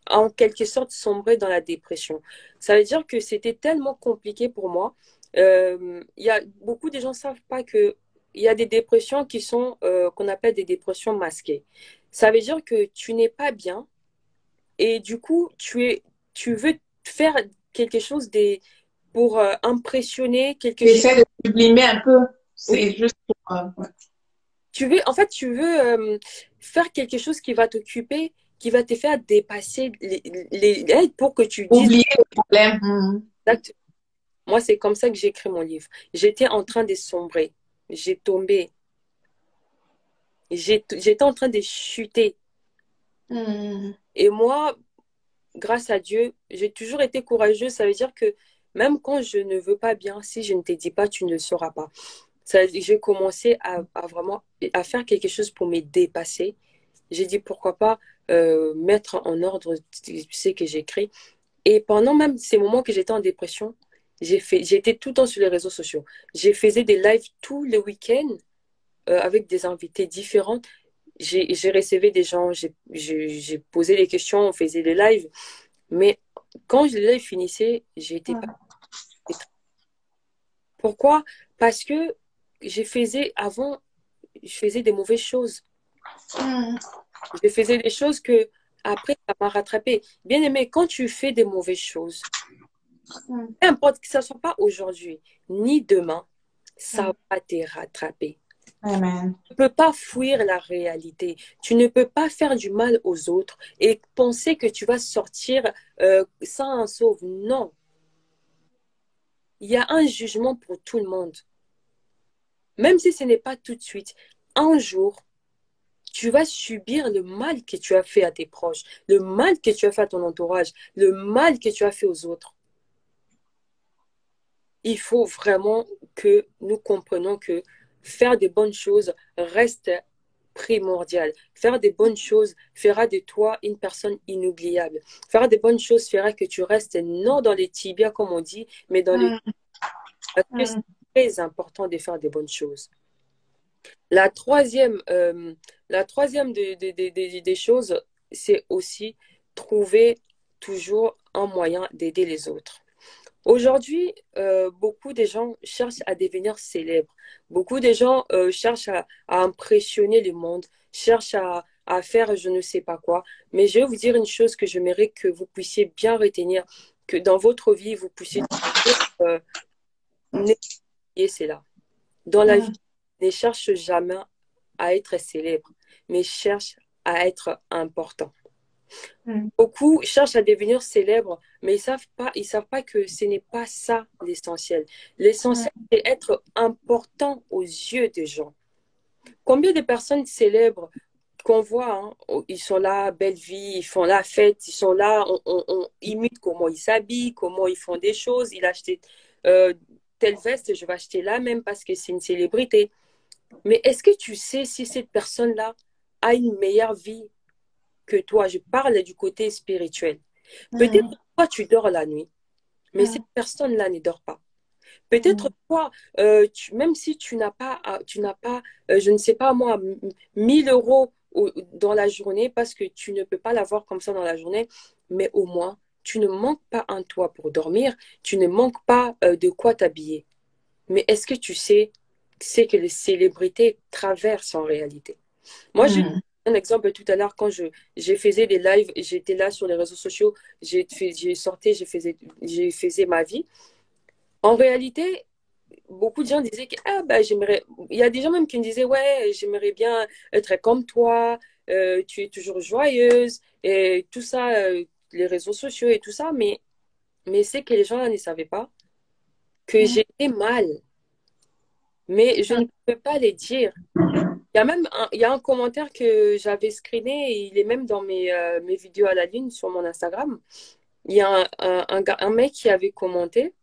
en quelque sorte, sombrer dans la dépression. Ça veut dire que c'était tellement compliqué pour moi. Il y a, beaucoup de gens ne savent pas que il y a des dépressions qui sont, qu'on appelle des dépressions masquées. Ça veut dire que tu n'es pas bien et du coup, tu veux faire quelque chose pour impressionner quelque chose. J'essaie de sublimer un peu. Oui, C'est juste pour, ouais. en fait, tu veux faire quelque chose qui va t'occuper, qui va te faire dépasser pour que tu dises Oublier le problème. Mhm. exact. Moi, c'est comme ça que j'ai écrit mon livre. J'étais en train de sombrer. J'ai tombé. J'étais en train de chuter. Mhm. Et moi, grâce à Dieu, j'ai toujours été courageuse. Ça veut dire que même quand je ne veux pas bien, si je ne te dis pas, tu ne le sauras pas. J'ai commencé à vraiment à faire quelque chose pour me dépasser. J'ai dit pourquoi pas mettre en ordre ce que j'écris. Et pendant même ces moments que j'étais en dépression, j'étais tout le temps sur les réseaux sociaux. J'ai faisais des lives tous les week-ends avec des invités différents. J'ai recevé des gens, j'ai posé des questions, on faisait des lives. Mais quand les lives finissaient, j'étais pas. Pourquoi? Parce que avant, je faisais des mauvaises choses. Mhm. Je faisais des choses que après ça m'a rattrapé. Bien aimé, quand tu fais des mauvaises choses, peu importe que ça ne soit pas aujourd'hui ni demain, ça va te rattraper. Amen. Tu ne peux pas fuir la réalité. Tu ne peux pas faire du mal aux autres et penser que tu vas sortir sans un sauve. Non. Il y a un jugement pour tout le monde. Même si ce n'est pas tout de suite. Un jour, tu vas subir le mal que tu as fait à tes proches, le mal que tu as fait à ton entourage, le mal que tu as fait aux autres. Il faut vraiment que nous comprenions que faire des bonnes choses reste primordial. Faire des bonnes choses fera de toi une personne inoubliable. Faire des bonnes choses fera que tu restes non dans les tibias, comme on dit, mais dans les... Mhm. Parce que c'est Mhm. très important de faire des bonnes choses. La troisième des choses, c'est aussi trouver toujours un moyen d'aider les autres. Aujourd'hui, beaucoup de gens cherchent à devenir célèbres. Beaucoup de gens cherchent à impressionner le monde, cherchent à faire je ne sais pas quoi. Mais je vais vous dire une chose que j'aimerais que vous puissiez bien retenir, que dans votre vie, vous puissiez toujours négocier cela. Dans la vie, Mhm. ne cherche jamais à être célèbre, mais cherche à être important. Mhm. Beaucoup cherchent à devenir célèbres, mais ils savent pas que ce n'est pas ça l'essentiel. L'essentiel, c'est être important aux yeux des gens. Combien de personnes célèbres qu'on voit, hein, ils sont là, belle vie, ils font la fête, ils sont là, on imite comment ils s'habillent, comment ils font des choses. Il a acheté euh, telle veste, je vais acheter la même parce que c'est une célébrité. Mais est-ce que tu sais si cette personne-là a une meilleure vie que toi? Je parle du côté spirituel. Peut-être Mhm. que toi, tu dors la nuit, mais cette personne-là ne dort pas. Peut-être Mhm. toi, même si tu n'as pas je ne sais pas moi, 1 000 € dans la journée parce que tu ne peux pas l'avoir comme ça dans la journée, mais au moins, tu ne manques pas un toit pour dormir, tu ne manques pas de quoi t'habiller. Mais est-ce que tu sais ce que les célébrités traversent en réalité? Moi, j'ai Mhm. un exemple tout à l'heure quand j'ai faisais des lives, j'étais là sur les réseaux sociaux, j'ai sorti, j'ai faisais ma vie. En réalité, beaucoup de gens disaient que ah, bah, j'aimerais. Il y a des gens même qui me disaient ouais, j'aimerais bien être comme toi, tu es toujours joyeuse et tout ça, les réseaux sociaux et tout ça, mais c'est que les gens là ne savaient pas que Mhm. j'étais mal, mais je ne peux pas les dire. Il y a un commentaire que j'avais screené et il est même dans mes vidéos à la lune sur mon Instagram. Il y a un mec qui avait commenté,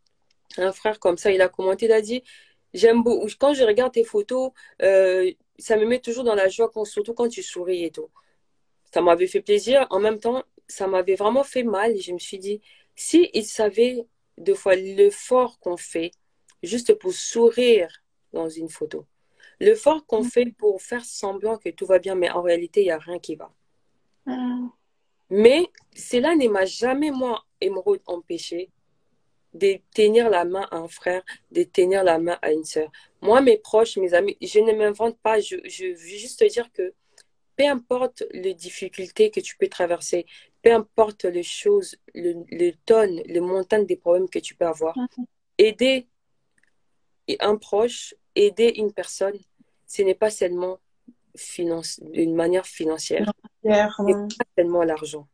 un frère comme ça, il a commenté, il a dit, j'aime beaucoup, quand je regarde tes photos, ça me met toujours dans la joie, surtout quand tu souris et tout. Ça m'avait fait plaisir. En même temps, ça m'avait vraiment fait mal. Et je me suis dit, si il savait deux fois l'effort qu'on fait juste pour sourire dans une photo, L'effort qu'on fait pour faire semblant que tout va bien, mais en réalité, il n'y a rien qui va. Mais cela ne m'a jamais, moi, Émeraude, empêché de tenir la main à un frère, de tenir la main à une sœur. Moi, mes proches, mes amis, je ne m'invente pas. Je veux juste te dire que peu importe les difficultés que tu peux traverser, peu importe les choses, le tonne, le montant des problèmes que tu peux avoir, aider un proche, aider une personne, ce n'est pas seulement d'une manière financière, ce n'est pas seulement l'argent.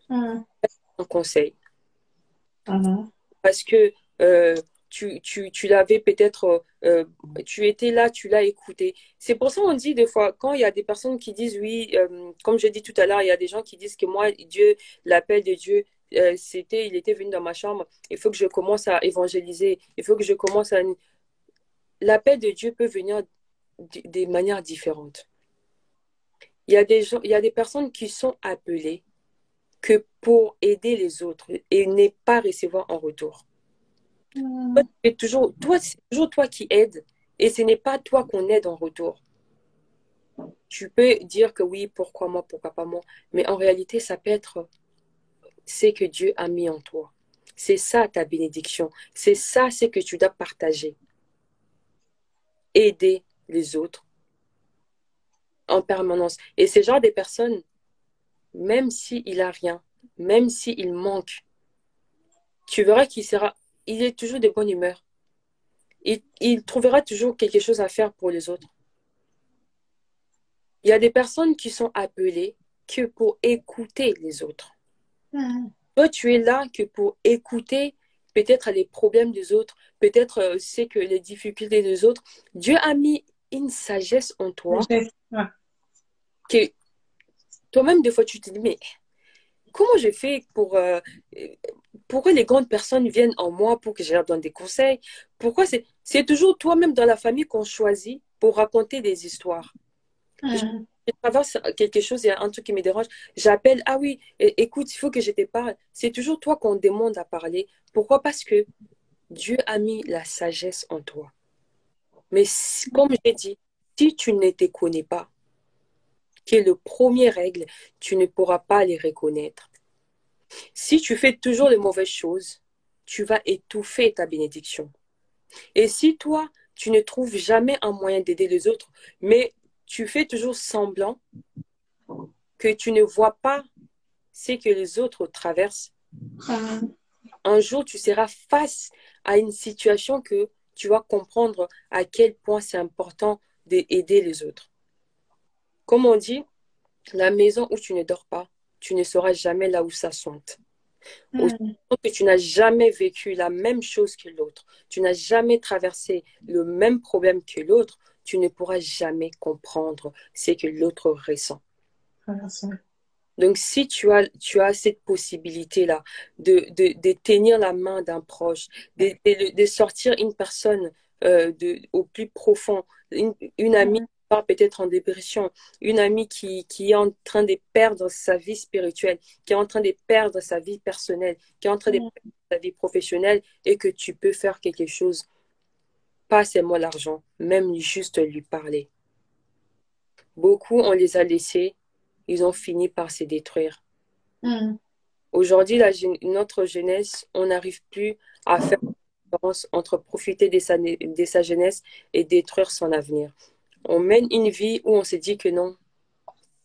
Un conseil. Parce que tu l'avais peut-être, tu étais là, tu l'as écouté. C'est pour ça qu'on dit des fois, quand il y a des personnes qui disent oui, comme je dis tout à l'heure, il y a des gens qui disent que moi, Dieu, l'appel de Dieu, il était venu dans ma chambre, il faut que je commence à évangéliser, il faut que je commence à... L'appel de Dieu peut venir de manières différentes. Il y a des gens, il y a des personnes qui sont appelées que pour aider les autres et ne pas recevoir en retour. C'est toujours toi qui aides et ce n'est pas toi qu'on aide en retour. Tu peux dire que oui, pourquoi moi, pourquoi pas moi, mais en réalité, ça peut être ce que Dieu a mis en toi. C'est ça ta bénédiction. C'est ça ce que tu dois partager. Aider les autres en permanence. Et ce genre de personnes, même s'il n'a rien, même s'il manque, tu verras il est toujours de bonne humeur. Il trouvera toujours quelque chose à faire pour les autres. Il y a des personnes qui sont appelées que pour écouter les autres. Toi, tu es là que pour écouter peut-être les problèmes des autres, peut-être c'est que les difficultés des autres. Dieu a mis une sagesse en toi que toi-même, des fois, tu te dis, mais comment je fais pourquoi les grandes personnes viennent en moi pour que je leur donne des conseils? Pourquoi c'est toujours toi-même dans la famille qu'on choisit pour raconter des histoires? Je traverse quelque chose, il y a un truc qui me dérange, j'appelle, ah oui, écoute, il faut que je te parle. C'est toujours toi qu'on demande à parler. Pourquoi? Parce que Dieu a mis la sagesse en toi. Mais comme j'ai dit, si tu ne te connais pas, qui est le premier règle, tu ne pourras pas les reconnaître. Si tu fais toujours les mauvaises choses, tu vas étouffer ta bénédiction. Et si toi, tu ne trouves jamais un moyen d'aider les autres, mais tu fais toujours semblant que tu ne vois pas ce que les autres traversent, un jour, tu seras face à une situation que tu vas comprendre à quel point c'est important d'aider les autres. Comme on dit, la maison où tu ne dors pas, tu ne sauras jamais là où ça sente. Aussi que tu n'as jamais vécu la même chose que l'autre, tu n'as jamais traversé le même problème que l'autre, tu ne pourras jamais comprendre ce que l'autre ressent. Donc, si tu as cette possibilité-là de tenir la main d'un proche, de sortir une personne au plus profond, une amie qui part peut-être en dépression, une amie qui est en train de perdre sa vie spirituelle, qui est en train de perdre sa vie personnelle, qui est en train de perdre sa vie professionnelle et que tu peux faire quelque chose, pas seulement l'argent, même juste lui parler. Beaucoup, on les a laissés, ils ont fini par se détruire. Aujourd'hui, notre jeunesse, on n'arrive plus à faire la différence entre profiter de sa jeunesse et détruire son avenir. On mène une vie où on se dit que non,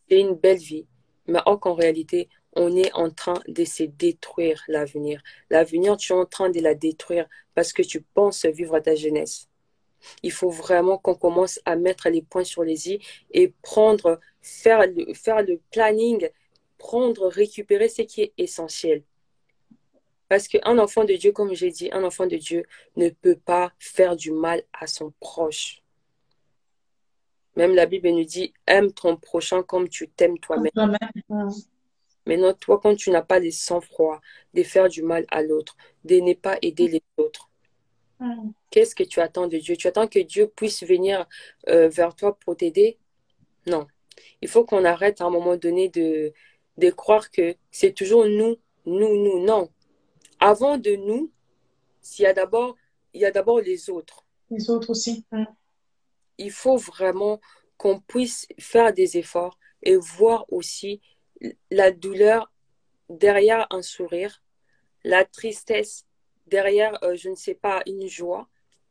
c'est une belle vie, mais or qu'en réalité, on est en train de se détruire l'avenir. L'avenir, tu es en train de la détruire parce que tu penses vivre ta jeunesse. Il faut vraiment qu'on commence à mettre les points sur les i et faire le planning, récupérer ce qui est essentiel. Parce qu'un enfant de Dieu, comme j'ai dit, un enfant de Dieu ne peut pas faire du mal à son proche. Même la Bible nous dit, aime ton prochain comme tu t'aimes toi-même. Maintenant, toi, quand tu n'as pas le sang-froid de faire du mal à l'autre, de ne pas aider les autres, qu'est-ce que tu attends de Dieu? Tu attends que Dieu puisse venir vers toi pour t'aider? Non. Il faut qu'on arrête à un moment donné de croire que c'est toujours nous. Non. Avant de nous, il y a d'abord les autres. Les autres aussi. il faut vraiment qu'on puisse faire des efforts et voir aussi la douleur derrière un sourire, la tristesse derrière, je ne sais pas, une joie.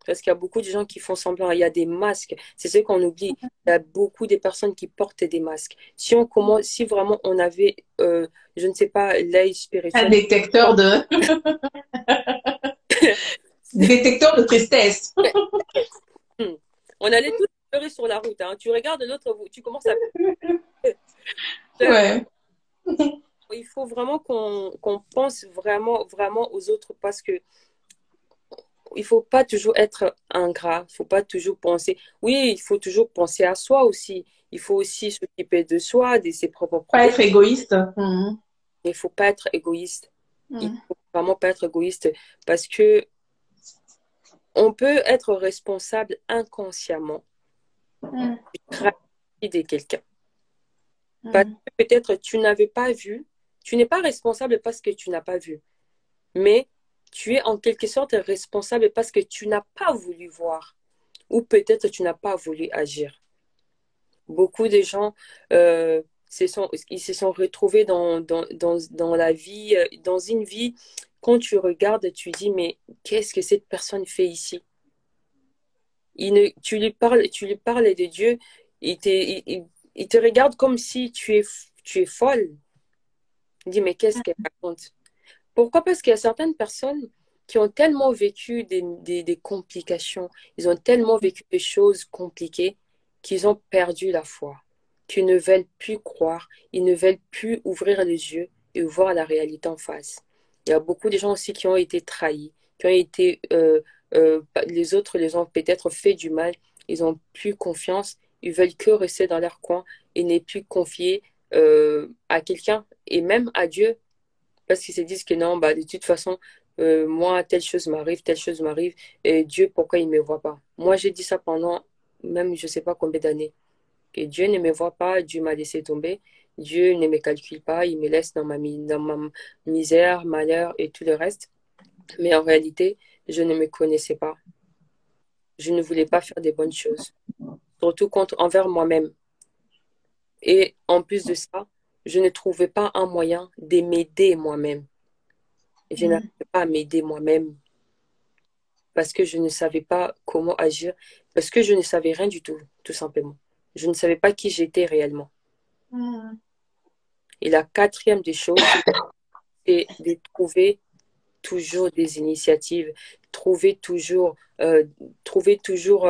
Parce qu'il y a beaucoup de gens qui font semblant. Il y a des masques. C'est ce qu'on oublie. Il y a beaucoup de personnes qui portent des masques. Si on commence, si vraiment on avait, je ne sais pas, l'œil Un spirituel. détecteur de, détecteur de tristesse. On allait tous pleurer sur la route. Hein. Tu regardes l'autre, tu commences à pleurer. Ouais. Il faut vraiment qu'on pense vraiment aux autres parce que il faut pas toujours être ingrat. Il faut pas toujours penser. Oui, il faut toujours penser à soi aussi. Il faut aussi s'occuper de soi, de ses propres Pas problèmes. être égoïste. Mhm. Mais il faut pas être égoïste. Il Mhm. faut vraiment pas être égoïste parce que on peut être responsable inconsciemment Mhm. du travail de quelqu'un. Parce Mhm. que peut-être tu n'avais pas vu, tu n'es pas responsable parce que tu n'as pas vu, mais tu es en quelque sorte responsable parce que tu n'as pas voulu voir ou peut-être tu n'as pas voulu agir. Beaucoup de gens ils se sont retrouvés dans la vie, dans une vie. Quand tu regardes, tu dis, mais qu'est-ce que cette personne fait ici? Tu lui parles de Dieu, il te regarde comme si tu es folle. Il dit, mais qu'est-ce qu'elle raconte? Pourquoi? Parce qu'il y a certaines personnes qui ont tellement vécu des complications, ils ont tellement vécu des choses compliquées qu'ils ont perdu la foi, qu'ils ne veulent plus croire, ils ne veulent plus ouvrir les yeux et voir la réalité en face. Il y a beaucoup de gens aussi qui ont été trahis, qui ont été, les autres les ont peut-être fait du mal, ils n'ont plus confiance, ils veulent que rester dans leur coin et ne plus confier à quelqu'un et même à Dieu parce qu'ils se disent que non, bah, de toute façon, moi, telle chose m'arrive, et Dieu, pourquoi il ne me voit pas? Moi, j'ai dit ça pendant même je ne sais pas combien d'années, que Dieu ne me voit pas, Dieu m'a laissé tomber, Dieu ne me calcule pas, il me laisse dans ma misère, malheur et tout le reste. Mais en réalité, je ne me connaissais pas. Je ne voulais pas faire des bonnes choses, surtout envers moi-même. Et en plus de ça, je ne trouvais pas un moyen de m'aider moi-même. Je Mhm. n'arrivais pas à m'aider moi-même parce que je ne savais pas comment agir, parce que je ne savais rien du tout, tout simplement. Je ne savais pas qui j'étais réellement. Mhm. Et la quatrième des choses, c'est de trouver toujours des initiatives, trouver toujours, trouver toujours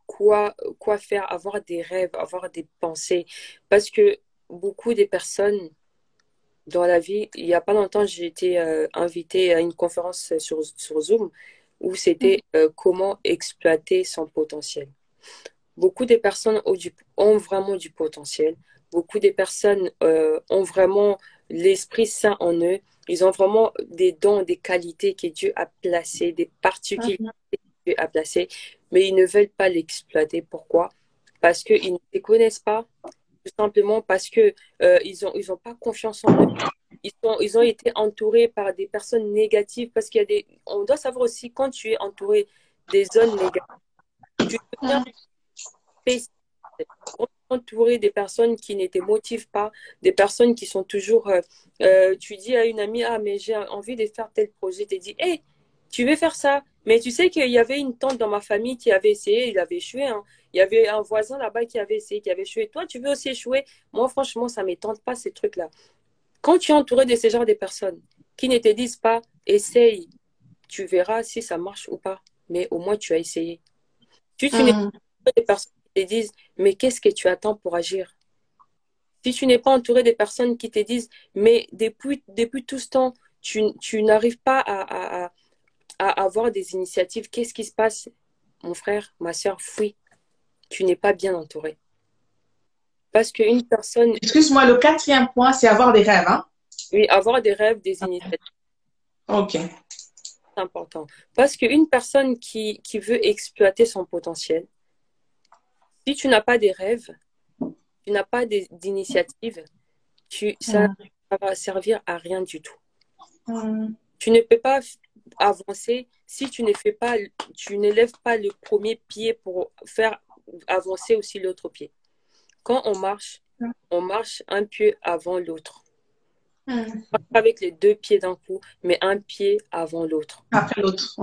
quoi faire, avoir des rêves, avoir des pensées. Parce que beaucoup de personnes dans la vie, il n'y a pas longtemps, j'ai été invitée à une conférence sur Zoom où c'était comment exploiter son potentiel. Beaucoup de personnes ont vraiment du potentiel. Beaucoup de personnes ont vraiment l'Esprit Saint en eux. Ils ont vraiment des dons, des qualités que Dieu a placées, des particularités que Dieu a placées, mais ils ne veulent pas l'exploiter. Pourquoi? Parce qu'ils ne les connaissent pas, tout simplement parce que ils ont pas confiance en eux. Ils ont été entourés par des personnes négatives parce qu'il y a on doit savoir aussi quand tu es entouré des zones négatives, tu deviens pessimiste. Quand tu es entouré des personnes qui ne te motivent pas, des personnes qui sont toujours, tu dis à une amie, ah, mais j'ai envie de faire tel projet, tu dis, hé, tu veux faire ça? Mais tu sais qu'il y avait une tante dans ma famille qui avait essayé, il avait échoué, hein. Il y avait un voisin là-bas qui avait essayé, qui avait échoué. Toi, tu veux aussi échouer? Moi, franchement, ça ne me tente pas ces trucs-là. Quand tu es entouré de ces genres de personnes qui ne te disent pas, essaye, tu verras si ça marche ou pas. Mais au moins, tu as essayé. Si tu n'es pas Mhm. entouré des personnes qui te disent, mais qu'est-ce que tu attends pour agir? Si tu n'es pas entouré des personnes qui te disent, mais depuis tout ce temps, tu n'arrives pas à avoir des initiatives, qu'est-ce qui se passe? Mon frère, ma soeur, fuis. Tu n'es pas bien entouré. Parce qu'une personne, Excuse-moi, le quatrième point, c'est avoir des rêves, hein? oui, avoir des rêves, des initiatives, Ok. c'est important. Parce qu'une personne qui veut exploiter son potentiel, si tu n'as pas des rêves, tu n'as pas d'initiative, ça Mhm. va servir à rien du tout. Mhm. Tu ne peux pas avancer si tu ne fais pas, tu ne lèves pas le premier pied pour faire avancer aussi l'autre pied. Quand on marche un pied avant l'autre. Pas avec les deux pieds d'un coup, mais un pied avant l'autre. Après l'autre.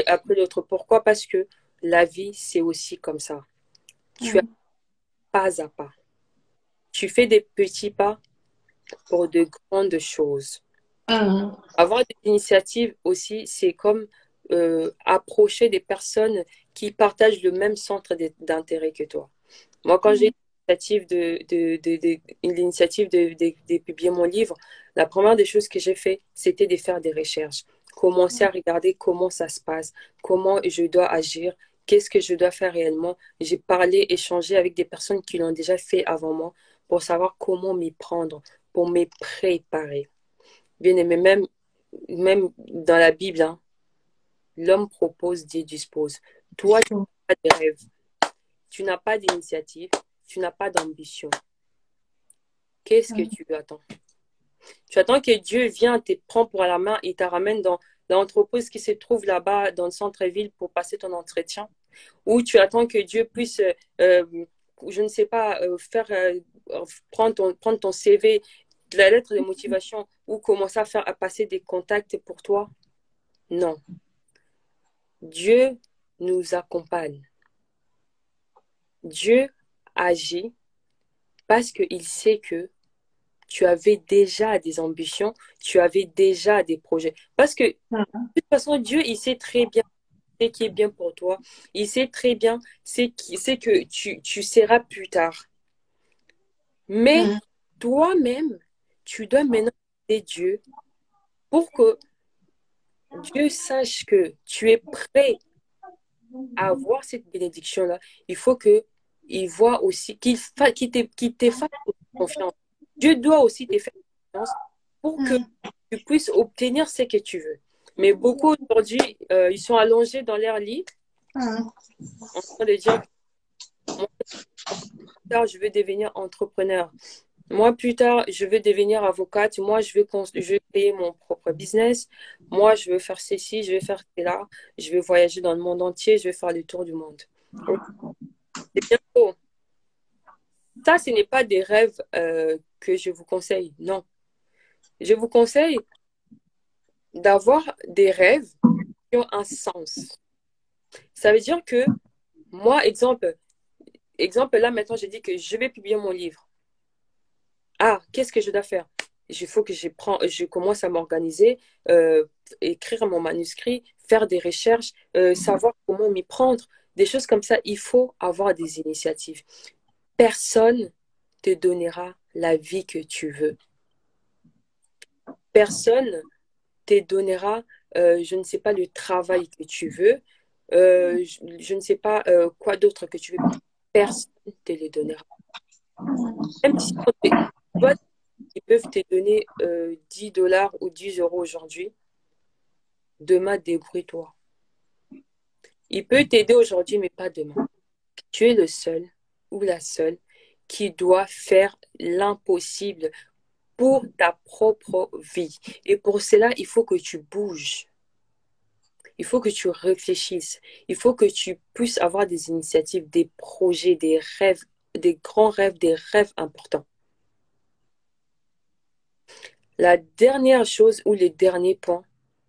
Après l'autre. Pourquoi? Parce que la vie, c'est aussi comme ça. Tu as pas à pas. Tu fais des petits pas pour de grandes choses. Avoir des initiatives aussi, c'est comme approcher des personnes qui partagent le même centre d'intérêt que toi. Moi, quand j'ai l'initiative de publier mon livre, la première des choses que j'ai fait, c'était de faire des recherches. Commencer à regarder comment ça se passe, comment je dois agir, qu'est-ce que je dois faire réellement. J'ai parlé, échangé avec des personnes qui l'ont déjà fait avant moi pour savoir comment m'y prendre, pour me préparer. Bien aimé, même dans la Bible, hein, l'homme propose, Dieu dispose. Toi, tu n'as pas de rêve, tu n'as pas d'initiative, tu n'as pas d'ambition. Qu'est-ce que tu attends? Tu attends que Dieu vienne, te prend pour la main et te ramène dans l'entreprise qui se trouve là-bas dans le centre-ville pour passer ton entretien? Ou tu attends que Dieu puisse, je ne sais pas, prendre ton CV, la lettre de motivation ou commencer à passer des contacts pour toi? Non. Dieu nous accompagne. Dieu agit parce qu'il sait que tu avais déjà des ambitions, tu avais déjà des projets. Parce que, de toute façon, Dieu, il sait très bien ce qui est bien pour toi. Il sait très bien ce que tu seras plus tard. Mais toi-même, tu dois maintenant aider Dieu pour que Dieu sache que tu es prêt à avoir cette bénédiction-là. Il faut qu'il voit aussi, qu'il te fasse confiance. Dieu doit aussi te faire confiance pour que tu puisses obtenir ce que tu veux. Mais beaucoup aujourd'hui, ils sont allongés dans leur lit en train de dire, moi, plus tard, je veux devenir entrepreneur. Moi, plus tard, je veux devenir avocate. Moi, je veux créer mon propre business. Moi, je veux faire ceci, je veux faire cela. Je veux voyager dans le monde entier. Je veux faire le tour du monde. C'est bien beau. Ça, ce n'est pas des rêves que je vous conseille. Non. Je vous conseille d'avoir des rêves qui ont un sens. Ça veut dire que moi, exemple là, maintenant, j'ai dit que je vais publier mon livre. Ah, qu'est-ce que je dois faire? Il faut que je commence à m'organiser, écrire mon manuscrit, faire des recherches, savoir comment m'y prendre, des choses comme ça. Il faut avoir des initiatives. Personne te donnera la vie que tu veux. Personne te donnera, je ne sais pas, le travail que tu veux. Je ne sais pas quoi d'autre que tu veux. Personne ne te le donnera. Même si ils peuvent te donner 10 dollars ou 10 euros aujourd'hui, demain, débrouille-toi. Il peut t'aider aujourd'hui, mais pas demain. Tu es le seul ou la seule qui doit faire l'impossible pour ta propre vie. Et pour cela, il faut que tu bouges. Il faut que tu réfléchisses. Il faut que tu puisses avoir des initiatives, des projets, des rêves, des grands rêves, des rêves importants. La dernière chose ou le dernier point,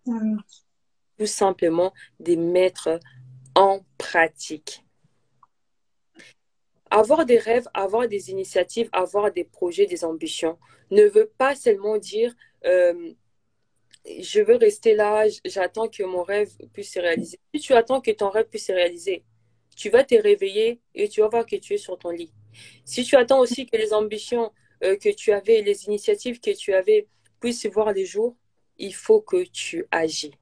tout simplement, de mettre en pratique. Avoir des rêves, avoir des initiatives, avoir des projets, des ambitions ne veut pas seulement dire je veux rester là, j'attends que mon rêve puisse se réaliser. Si tu attends que ton rêve puisse se réaliser, tu vas te réveiller et tu vas voir que tu es sur ton lit. Si tu attends aussi que les ambitions que tu avais, les initiatives que tu avais puissent voir les jours, il faut que tu agis.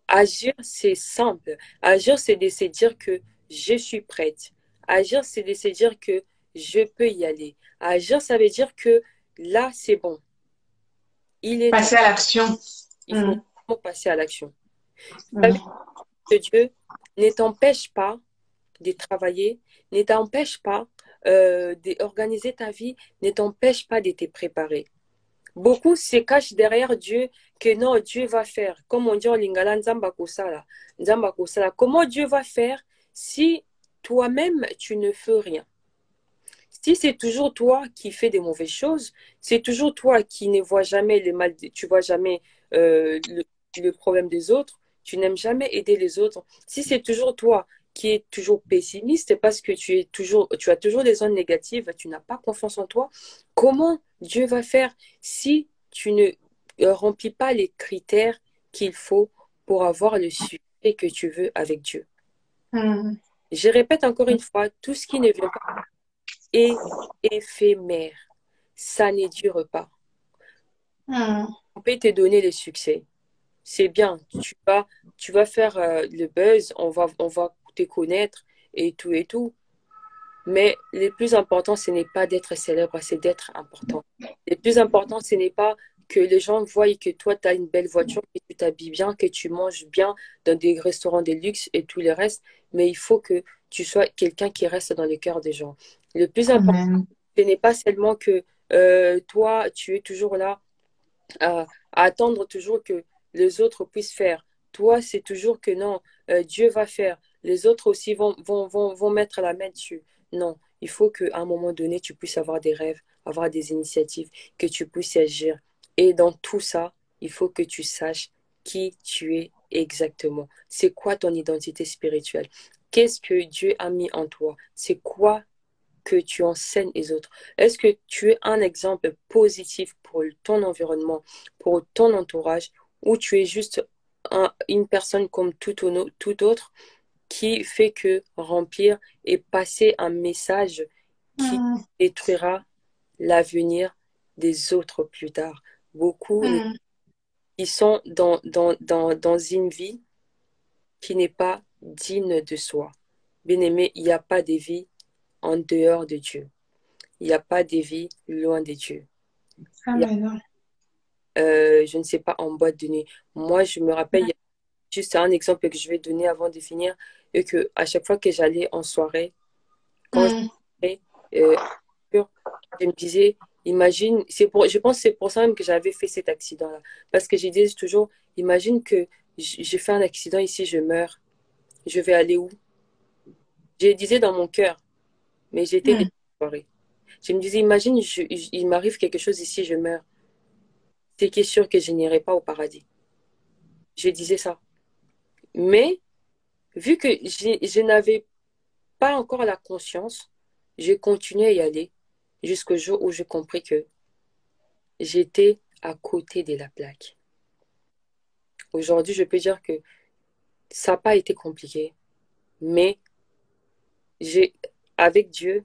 Agir, c'est simple. Agir, c'est de se dire que je suis prête. Agir, c'est de se dire que je peux y aller. Agir, ça veut dire que là, c'est bon. Passer à l'action. Il faut vraiment passer à l'action. Ça veut dire que Dieu ne t'empêche pas de travailler, ne t'empêche pas d'organiser ta vie, ne t'empêche pas de te préparer. Beaucoup se cachent derrière Dieu que non, Dieu va faire. Comme on dit en lingala, Nzamba kosala, Nzamba kosala. Comment Dieu va faire si toi-même, tu ne fais rien? Si c'est toujours toi qui fais des mauvaises choses, c'est toujours toi qui ne vois jamais le mal, tu vois jamais le problème des autres, tu n'aimes jamais aider les autres. Si c'est toujours toi qui es toujours pessimiste parce que tu as toujours des zones négatives, tu n'as pas confiance en toi, comment Dieu va faire si tu ne remplis pas les critères qu'il faut pour avoir le succès que tu veux avec Dieu? Mm. Je répète encore une fois, tout ce qui ne vient pas est éphémère. Ça ne dure pas. Mm. On peut te donner le succès. C'est bien. Tu vas faire le buzz, on va te connaître et tout et tout. Mais le plus important, ce n'est pas d'être célèbre, c'est d'être important. Le plus important, ce n'est pas que les gens voient que toi, tu as une belle voiture, que tu t'habilles bien, que tu manges bien dans des restaurants de luxe et tout le reste. Mais il faut que tu sois quelqu'un qui reste dans le cœur des gens. Le plus important, Amen. ce n'est pas seulement que toi, tu es toujours là à attendre toujours que les autres puissent faire. Toi, c'est toujours que non, Dieu va faire. Les autres aussi vont mettre la main dessus. Non, il faut qu'à un moment donné, tu puisses avoir des rêves, avoir des initiatives, que tu puisses agir. Et dans tout ça, il faut que tu saches qui tu es exactement. C'est quoi ton identité spirituelle? Qu'est-ce que Dieu a mis en toi? C'est quoi que tu enseignes les autres? Est-ce que tu es un exemple positif pour ton environnement, pour ton entourage, ou tu es juste une personne comme tout autre qui fait que remplir et passer un message qui Mm. détruira l'avenir des autres plus tard? Beaucoup Mm. qui sont dans une vie qui n'est pas digne de soi. Bien aimé, il n'y a pas de vie en dehors de Dieu. Il n'y a pas de vie loin de Dieu. Il y a, Amen. je ne sais pas, en boîte de nuit. Moi, je me rappelle, il y a juste un exemple que je vais donner avant de finir, et que à chaque fois que j'allais en soirée, quand Mm. j'allais, euh, je me disais, imagine, je pense que c'est pour ça même que j'avais fait cet accident-là. Parce que je disais toujours, imagine que j'ai fait un accident ici, je meurs. Je vais aller où? Je disais dans mon cœur, mais j'étais déjà Mm. en soirée. Je me disais, imagine, il m'arrive quelque chose ici, je meurs. C'est qui est sûr que je n'irai pas au paradis. Je disais ça. Mais vu que je n'avais pas encore la conscience, je continuais à y aller jusqu'au jour où j'ai compris que j'étais à côté de la plaque. Aujourd'hui, je peux dire que ça n'a pas été compliqué, mais j'ai, avec Dieu,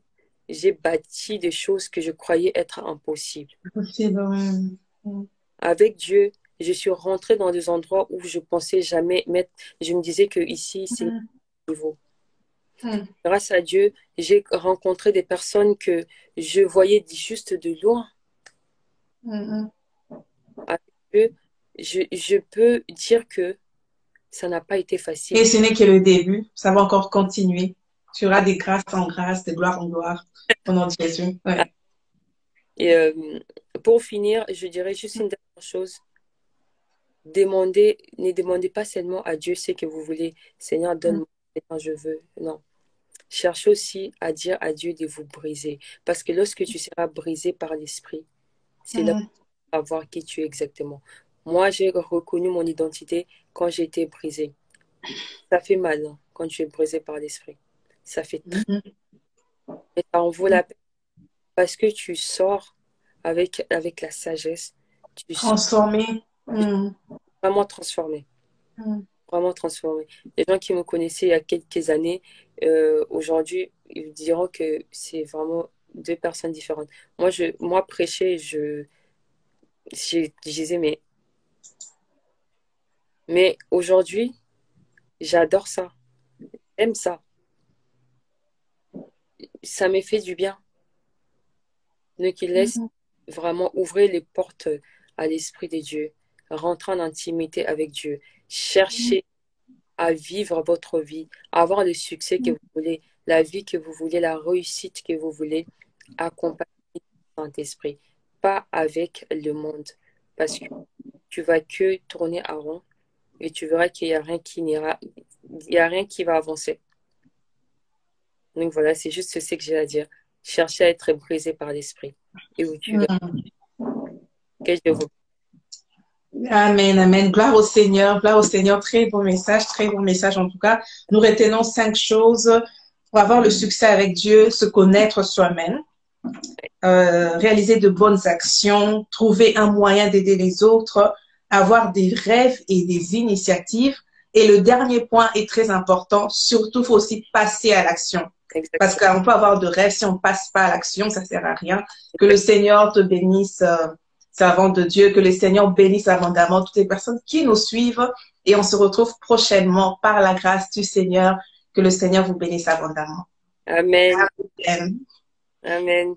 j'ai bâti des choses que je croyais être impossibles. C'est bon. Mm. Avec Dieu, je suis rentrée dans des endroits où je pensais jamais mettre. Je me disais que ici, c'est mon Mm. niveau. Mm. Grâce à Dieu, j'ai rencontré des personnes que je voyais juste de loin. Mm. Avec Dieu, je peux dire que ça n'a pas été Et facile. ce n'est que le début. Ça va encore continuer. Tu auras des grâces en grâce, de gloire en gloire. Au nom de Jésus. Ouais. Et pour finir, je dirais juste une dernière chose. Ne demandez pas seulement à Dieu ce que vous voulez. Seigneur, Mm. donne-moi ce que je veux. Non. Cherchez aussi à dire à Dieu de vous briser. Parce que lorsque tu seras brisé par l'Esprit, c'est là où Mm. tu vas voir qui tu es exactement. Moi, j'ai reconnu mon identité quand j'ai été brisée. Ça fait mal hein, quand tu es brisé par l'Esprit. Ça fait très... Mm. Mais ça en vaut la peine parce que tu sors avec la sagesse. Tu sors Transformé. Mm. vraiment transformé. Mm. Vraiment transformé. Les gens qui me connaissaient il y a quelques années, aujourd'hui, ils diront que c'est vraiment deux personnes différentes. Moi prêcher, je disais, mais aujourd'hui, j'adore ça. J'aime ça. Ça me fait du bien. Donc, il laisse Mm. vraiment ouvrir les portes à l'Esprit de Dieu, rentrer en intimité avec Dieu, chercher à vivre votre vie, avoir le succès que Mm. vous voulez, la vie que vous voulez, la réussite que vous voulez, accompagner le Saint-Esprit. Pas pas avec le monde. Parce que tu vas que tourner en rond et tu verras qu'il n'y a rien qui n'ira, il y a rien qui va avancer. Donc voilà, c'est juste ce que j'ai à dire. Cherchez à être brisé par l'esprit. Et où tu verras que Dieu vous. Amen, amen. Gloire au Seigneur, gloire au Seigneur. Très bon message en tout cas. Nous retenons 5 choses pour avoir le succès avec Dieu: se connaître soi-même, réaliser de bonnes actions, trouver un moyen d'aider les autres, avoir des rêves et des initiatives. Et le dernier point est très important, surtout, il faut aussi passer à l'action. Parce qu'on peut avoir de rêves, si on ne passe pas à l'action, ça ne sert à rien. Que le Seigneur te bénisse, servant de Dieu, que le Seigneur bénisse abondamment toutes les personnes qui nous suivent. Et on se retrouve prochainement par la grâce du Seigneur. Que le Seigneur vous bénisse abondamment. Amen. Amen. Amen.